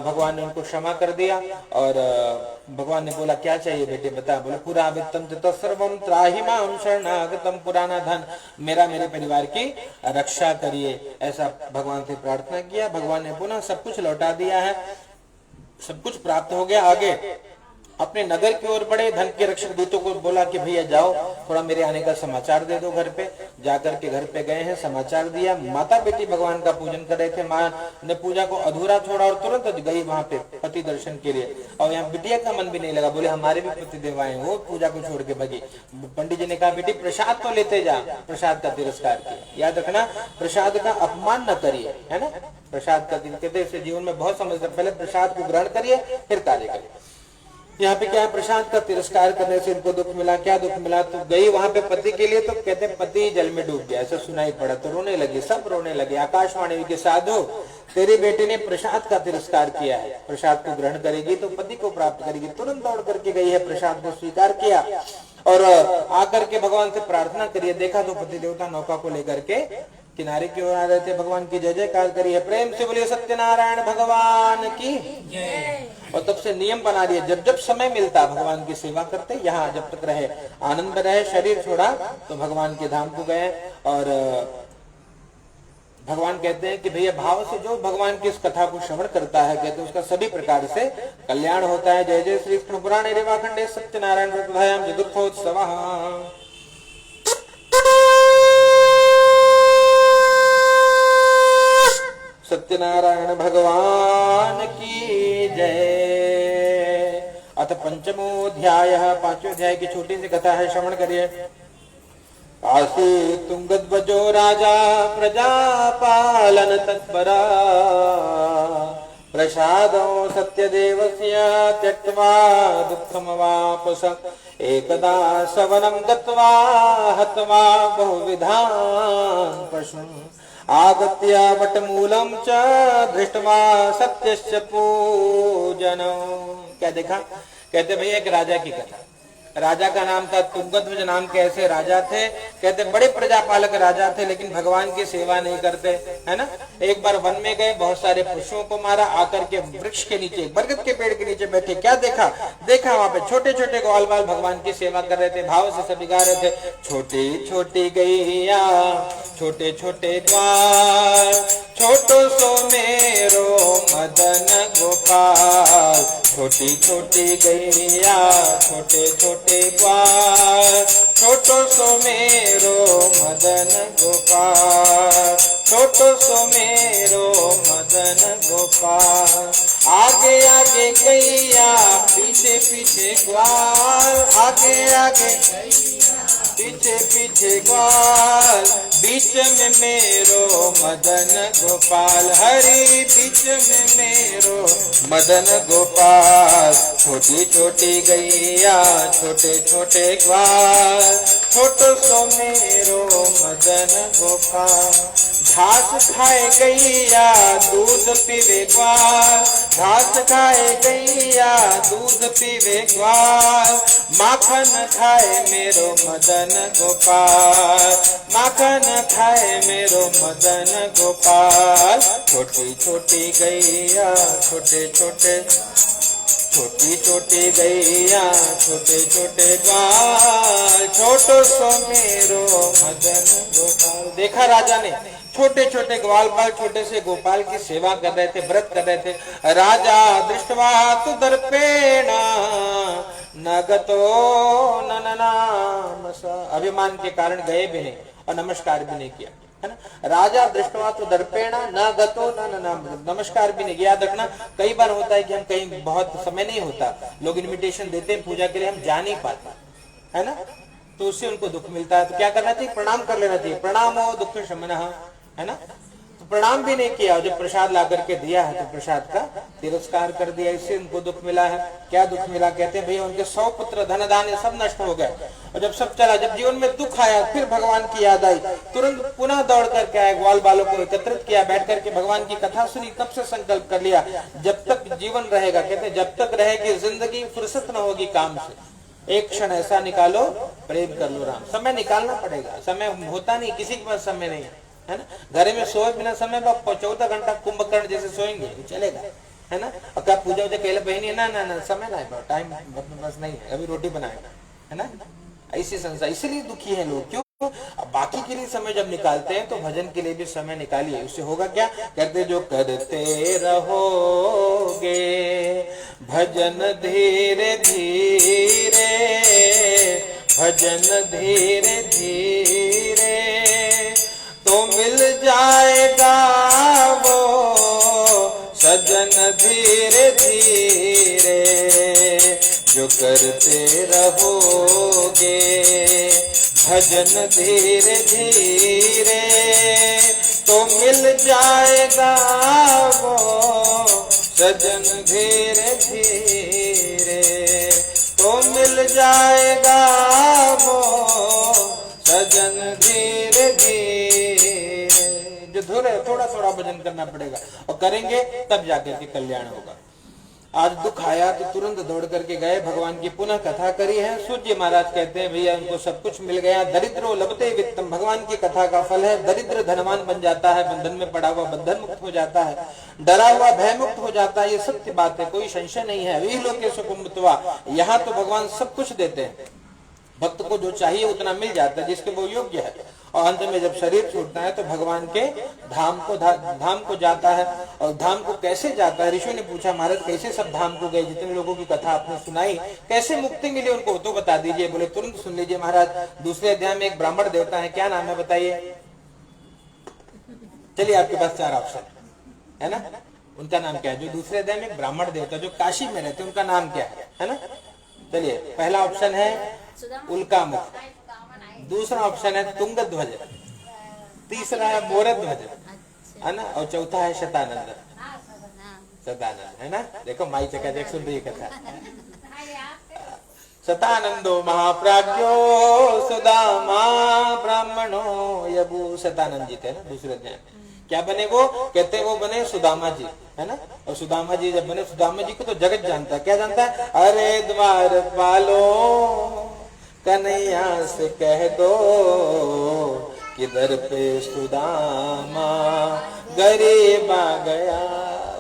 भगवान ने उनको क्षमा कर दिया। और भगवान ने बोला क्या चाहिए बेटे बता। बोले पूरा वित्तम तत्सर्वम त्राहि मां शरणागतम, पुराना धन मेरा मेरे परिवार की रक्षा करिए, ऐसा भगवान से प्रार्थना किया। भगवान ने पुनः सब कुछ लौटा दिया है, सब कुछ प्राप्त हो गया। आगे अपने नगर की ओर बढ़े। धन के रक्षक दूतों को बोला कि भैया जाओ थोड़ा मेरे आने का समाचार दे दो घर पे। जाकर के घर पे गए हैं, समाचार दिया। माता बेटी भगवान का पूजन कर रहे थे। माँ ने पूजा को अधूरा छोड़ा और तुरंत गई वहां पे पति दर्शन के लिए। और यहाँ बिटिया का मन भी नहीं लगा, बोले हमारे भी पति देव आए, वो पूजा को छोड़ के भगी। पंडित जी ने कहा बेटी प्रसाद तो लेते जा। प्रसाद का तिरस्कार किया। याद रखना प्रसाद का अपमान न करिए, है ना। प्रसाद का कहते जीवन में बहुत समझदार, पहले प्रसाद को ग्रहण करिए फिर कार्य करिए। यहाँ पे क्या है? प्रसाद का तिरस्कार करने से इनको दुख मिला। क्या दुख मिला? तो गई वहां पे पति के लिए, तो कहते पति जल में डूब गया, ऐसा सुनाई पड़ा। तो रोने लगे, सब रोने लगे। आकाशवाणी के साधु तेरी बेटी ने प्रसाद का तिरस्कार किया है, प्रसाद को ग्रहण करेगी तो पति को प्राप्त करेगी। तुरंत दौड़ करके गई है, प्रसाद को स्वीकार किया और आकर के भगवान से प्रार्थना करिए। देखा तो पति देवता नौका को लेकर के किनारे की ओर आ रहे थे। भगवान की जय जयकार करिए, प्रेम से बोलिए सत्यनारायण भगवान की जय। और तब से नियम बना दिया, जब जब समय मिलता भगवान की सेवा करते। यहाँ जब तक रहे आनंद में रहे, शरीर छोड़ा तो भगवान के धाम को गए। और भगवान कहते हैं कि भैया भाव से जो भगवान की इस कथा को श्रवण करता है, कहते हैं उसका सभी प्रकार से कल्याण होता है। जय जय श्री कृष्ण पुराणे रेवाखंडे सत्यनारायण व्रतधायाम चतुर्थोत्सवः। सत्यनारायण भगवान की जय। अथ पंचमोऽध्यायः, पांचवें अध्याय की छोटी सी कथा है, श्रवण करिए। आसीत् तुंगध्वजो राजा प्रजापालन तत्परा, प्रसादो सत्यदेवस्य त्यक्त्वा दुःखमवापस, एकदा सवनं गत्वा हत्वा बहुविधान् पशून्, आगत्य वटमूलं च दृष्ट्वा सत्यस्य पूजनम्। क्या देखा? कहते भैया एक राजा की कथा। राजा का नाम था तुंगध्वज, नाम के ऐसे राजा थे। कहते बड़े प्रजापालक राजा थे, लेकिन भगवान की सेवा नहीं करते, है ना। एक बार वन में गए, बहुत सारे पशुओं को मारा, आकर के वृक्ष के नीचे, बरगद के पेड़ के नीचे बैठे। क्या देखा? देखा वहां पे छोटे छोटे ग्वाल बाल भगवान की सेवा कर रहे थे, भाव से सभी गा रहे थे। छोटी छोटी गैया छोटे छोटे ग्वाल, छोटो सो मेरो मदन गोपाल, छोटी छोटी गैया छोटे छोटे ग्वाल, छोटो सो मेरो मदन गोपाल, छोटो सो मेरो मदन गोपाल। आगे आगे गैया पीछे पीछे ग्वाल, आगे आगे पीछे पीछे ग्वाल, बीच में मेरो मदन गोपाल, हरि बीच में मेरो मदन गोपाल। छोटी छोटी गैया छोटे छोटे ग्वाल, छोटो सो मेरो मदन गोपाल। घास खाए गैया दूध पीवे ग्वाल, घास खाए गैया दूध पीवे ग्वाल, माखन खाए मेरो मदन गोपाल, माखन खाए मेरो मदन गोपाल। छोटी छोटी गैया छोटे छोटे छोटी छोटी गैया छोटे छोटे ग्वाल, छोटो सो मेरो मदन गोपाल। देखा राजा ने छोटे छोटे ग्वालपाल छोटे से गोपाल की सेवा कर रहे थे, व्रत कर रहे थे। राजा दृष्टवा तु दर्पेण नगतो नननाम सा, अभिमान के कारण गए भी नहीं और नमस्कार भी नहीं किया, है ना। राजा दृष्टवा तो दर्पेण न गतो न नमस्कार भी नहीं किया। याद रखना, कई बार होता है कि हम कहीं बहुत समय नहीं होता, लोग इनविटेशन देते हैं पूजा के लिए, हम जा नहीं पाते, है ना, तो उससे उनको दुख मिलता है। तो क्या करना चाहिए? प्रणाम कर लेना चाहिए। प्रणामो दुख शमनः, है ना। तो प्रणाम भी नहीं किया और जब प्रसाद ला करके दिया है तो प्रसाद का तिरस्कार कर दिया, इससे उनको दुख मिला है। क्या दुख मिला? कहते हैं भैया उनके 100 पुत्र धन धान ये सब नष्ट हो गए। और जब सब चला, जब जीवन में दुख आया, फिर भगवान की याद आई, तुरंत पुनः दौड़ करके आए, ग्वाल बालों को एकत्रित किया, बैठ करके भगवान की कथा सुनी, तब से संकल्प कर लिया जब तक जीवन रहेगा, कहते हैं जब तक रहेगी जिंदगी फुर्सत न होगी काम से, एक क्षण ऐसा निकालो प्रेम कर लो राम। समय निकालना पड़ेगा, समय होता नहीं, किसी के पास समय नहीं है ना। घर में सोए बिना समय पर 14 घंटा कुंभकर्ण जैसे सोएंगे चलेगा, है ना। और क्या पूजा उजा कहले बहनी ना ना ना समय ना, टाइम बस नहीं है, अभी रोटी बनाएगा, है ना। ऐसी संसार, इसलिए दुखी है लोग। क्यों? अब बाकी के लिए समय जब निकालते हैं तो भजन के लिए भी समय निकालिए। उससे होगा क्या? कहते जो करते रहोगे भजन धीरे धीरे, भजन धीरे धीरे तो मिल जाएगा वो सजन धीरे धीरे। जो करते रहोगे भजन धीरे धीरे तो मिल जाएगा वो सजन धीरे धीरे, तो मिल जाएगा वो सजन धीरे धीरे। जो थोड़ा थोड़ा भजन करना पड़ेगा और करेंगे तब जाकर के कल्याण होगा। आज दुख आया तो तुरंत दौड़ करके गए, भगवान की पुनः कथा करी है। सूर्य महाराज कहते हैं भैया उनको सब कुछ मिल गया। दरिद्रो लभते वित्तम, भगवान की कथा का फल है। दरिद्र धनवान बन जाता है, बंधन में पड़ा हुआ बंधन मुक्त हो जाता है, डरा हुआ भय मुक्त हो जाता है। ये सत्य बात है, कोई संशय नहीं है। वही लोग के सुकुम्भत्वा, यहाँ तो भगवान सब कुछ देते हैं, भक्त को जो चाहिए उतना मिल जाता है जिसके वो योग्य है। और अंत में जब शरीर छूटता है तो भगवान के धाम को जाता है। और धाम को कैसे जाता है? ऋषि ने पूछा महाराज कैसे सब धाम को गए? जितने लोगों की कथा आपने सुनाई, कैसे मुक्ति मिली उनको तो बता दीजिए। बोले तुरंत सुन लीजिए महाराज, दूसरे अध्याय में एक ब्राह्मण देवता है, क्या नाम है बताइए? चलिए आपके पास 4 ऑप्शन है ना, उनका नाम क्या है? जो दूसरे अध्याय में ब्राह्मण देवता जो काशी में रहते उनका नाम क्या है ना। चलिए पहला ऑप्शन है उल्कामुख, दूसरा ऑप्शन है तुंगध्वज, तीसरा है मोरध्वज, है ना, और चौथा है शतानंद। शतानंद है ना, देखो माई चकाचक सुन रही कथा। शतानंदो महाप्राज्यो सुदामा ब्राह्मणो यबु। शतानंद जी थे ना दूसरे अध्याय। क्या बने वो? कहते वो बने सुदामा जी, है ना। और सुदामा जी जब बने, सुदामा जी को तो जगत जानता है। क्या जानता है? अरे द्वार पालो कन्हैया से कह दो किधर पे सुदामा गरीब आ गया।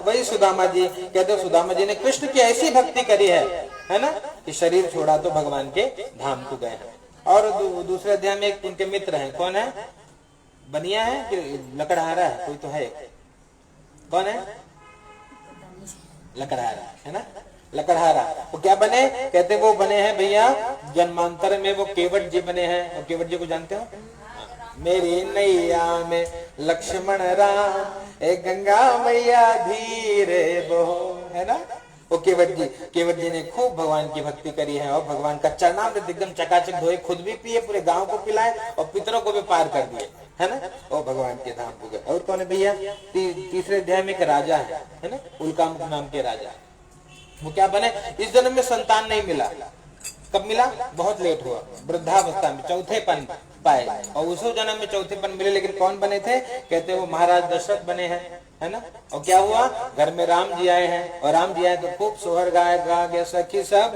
वही सुदामा जी। कहते सुदामा जी ने कृष्ण की ऐसी भक्ति करी है ना, कि शरीर छोड़ा तो भगवान के धाम को गए हैं। और दूसरे अध्याय में एक उनके मित्र हैं, कौन है? बनिया है कि लकड़हारा है? कोई तो है, कौन है? लकड़हारा, है ना, लकड़हारा। वो क्या बने? कहते वो बने हैं भैया जन्मांतर में वो केवट जी बने हैं। और केवट जी को जानते हो? मेरी नैया में लक्ष्मण राम, एक गंगा मैया धीरे बहो, है ना। वो केवट जी ने खूब भगवान की भक्ति करी है और भगवान का चरणामृत एकदम चकाचक धोए, खुद भी पिए, पूरे गांव को पिलाए और पितरों को भी पार कर दिए, है ना। और भगवान के धाम को गए। और कौन है भैया? तीसरे अध्याय में एक राजा है ना, उल्कामुख नाम के राजा। वो क्या बने? इस जन्म में संतान नहीं मिला। कब मिला? बहुत लेट हुआ, वृद्धावस्था में, चौथेपन पाए। और उसी जन्म में चौथेपन मिले। लेकिन कौन बने थे? कहते वो महाराज दशरथ बने हैं, है ना। और क्या हुआ? घर में राम जी आए हैं और राम जी आए तो खूब सोहर गा गया। सखी सब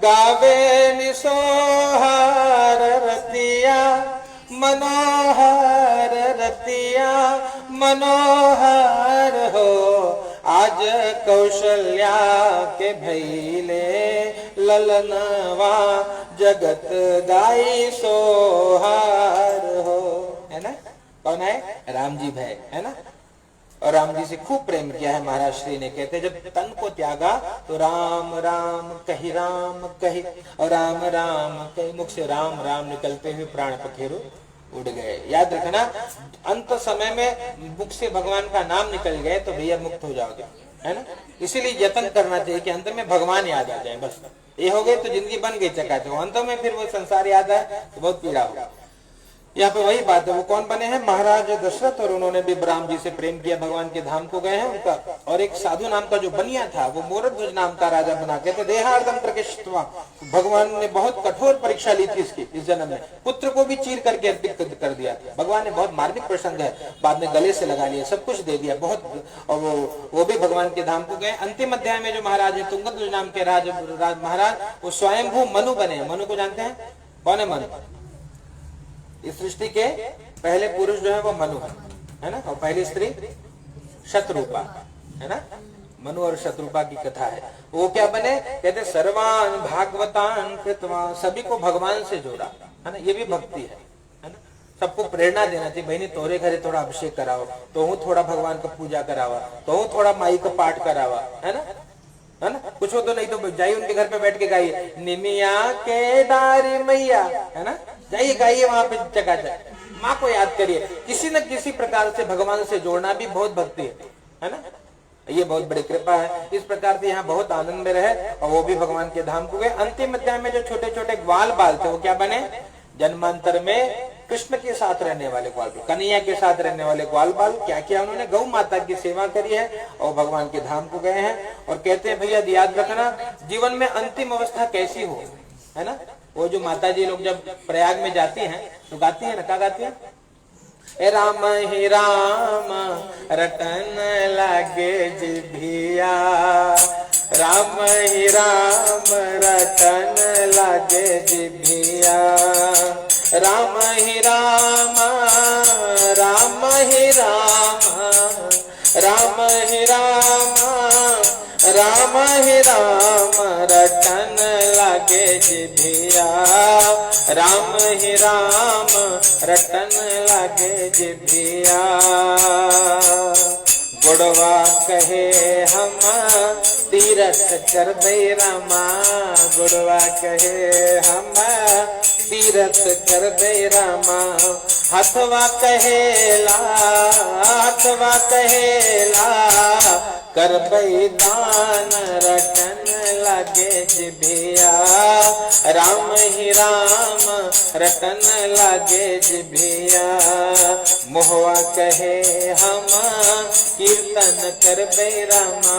गावे निसोहर रतिया, मनोहर रतिया मनोहर हो, आज कौशल्या के भैले ललनवा जगत गाई सोहार हो, है ना। कौन है? राम जी भाई, है ना। और राम जी से खूब प्रेम किया है महाराज श्री ने। कहते जब तन को त्यागा तो राम राम कही और राम राम कही, मुख से राम राम निकलते हुए प्राण पखेरु उड़ गए। याद रखना, अंत समय में मुख से भगवान का नाम निकल गए तो भैया मुक्त हो जाओगे, है ना। इसीलिए यत्न करना चाहिए कि अंत में भगवान याद आ जाए। बस ये हो गए तो जिंदगी बन गई चकाचौंध। अंत में फिर वो संसार याद आए तो बहुत पीड़ा होगा। यहाँ पे वही बात है। वो कौन बने हैं? महाराज दशरथ। और उन्होंने भी राम जी से प्रेम किया, भगवान के धाम को गए हैं उनका। और एक साधु नाम का जो बनिया था वो मोरध्वज नाम का राजा बना। कहते देहार्दम प्रकृष्टवा, भगवान ने बहुत कठोर परीक्षा ली थी इसकी इस जन्म में। पुत्र को भी चीर करके अर्पित कर दिया था भगवान ने। बहुत मार्मिक प्रसंग है। बाद में गले से लगा लिया, सब कुछ दे दिया बहुत। और वो भी भगवान के धाम को गए। अंतिम अध्याय में जो महाराज है तुंगध्वज नाम के राज महाराज, वो स्वयंभू मनु बने। मनु को जानते हैं? कौन है मनु? इस सृष्टि के पहले पुरुष जो है वो मनु है ना। और पहली स्त्री शत्रुपा, है ना। मनु और शत्रुपा की कथा है। वो क्या बने? कहते सर्वान भागवतान कृतवा, सभी को भगवान से जोड़ा, है ना। ये भी भक्ति है ना। सबको प्रेरणा देना चाहिए। बहनी तोरे घरे थोड़ा अभिषेक कराओ, तो हूँ थोड़ा भगवान का पूजा करावा, तो हूँ थोड़ा माई का पाठ करावा, है ना, है ना। कुछ हो तो नहीं तो जाइए उनके घर पे बैठ के गाइए निमिया के डारी मैया, है ना। जाइए गाइए वहां पे चकाचक, माँ को याद करिए। किसी न किसी प्रकार से भगवान से जोड़ना भी बहुत भक्ति है ना। ये बहुत बड़ी कृपा है। इस प्रकार से यहाँ बहुत आनंद में रहे और वो भी भगवान के धाम को गए। अंतिम अध्याय में जो छोटे छोटे ग्वाल बाल थे वो क्या बने? जन्मांतर में कृष्ण के साथ रहने वाले ग्वाल बाल, कन्हैया के साथ रहने वाले ग्वाल बाल। क्या किया उन्होंने? गौ माता की सेवा करी है और भगवान के धाम को गए हैं। और कहते हैं भैया याद रखना, जीवन में अंतिम अवस्था कैसी हो, है ना। वो जो माता जी लोग जब प्रयाग में जाती हैं तो गाती है ना, क्या गाती है? ए राम ही राम रटन लागे जिभिया, राम ही राम रटन लागे जिभिया, राम ही राम राम ही राम राम ही राम राम ही राम रटन लागे जिभिया, राम ही राम रटन लागे जिभिया। गुड़वा कहे हम तीरथ कर दे रामा, गुड़वा कहे हम तीरथ कर दे रामा, हथवा कहेला कर दान रटन लागे जिभिया, राम ही राम रटन लागे जिभिया। मोहवा कहे हम कीर्तन कर रामा,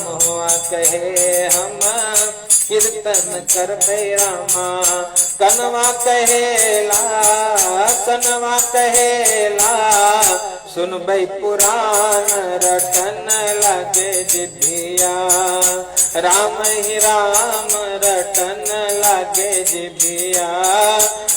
मोहवा कहे हम कीर्तन कर रामा। कनवा कहेला सुन भाई पुराण रटन लागे जिभिया, राम ही राम रटन लागे जिभिया,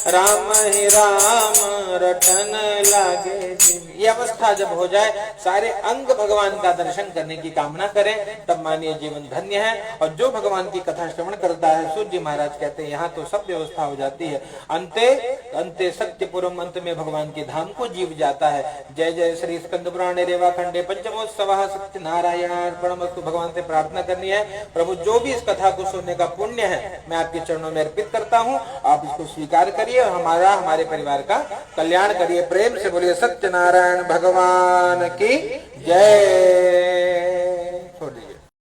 राम ही राम रटन लागे जिभिया। ये अवस्था जब हो जाए, सारे अंग भगवान का दर्शन करने की कामना करें, तब मानिए जीवन धन्य है। और जो भगवान की कथा श्रवण करता है, सूर्य जी महाराज कहते हैं यहाँ तो सब व्यवस्था हो जाती है। अंते सत्यपुरम, अंत में भगवान के धाम को जीव जाता है। जय जय श्री स्कंद पुराणे रेवा खंडे पंचमोत्सव सत्यनारायण अर्पणमस्तु। भगवान से प्रार्थना करनी है, प्रभु जो भी इस कथा को सुनने का पुण्य है मैं आपके चरणों में अर्पित करता हूँ, आप इसको स्वीकार करिए और हमारे परिवार का कल्याण करिए। प्रेम से बोलिए सत्यनारायण भगवान की जय।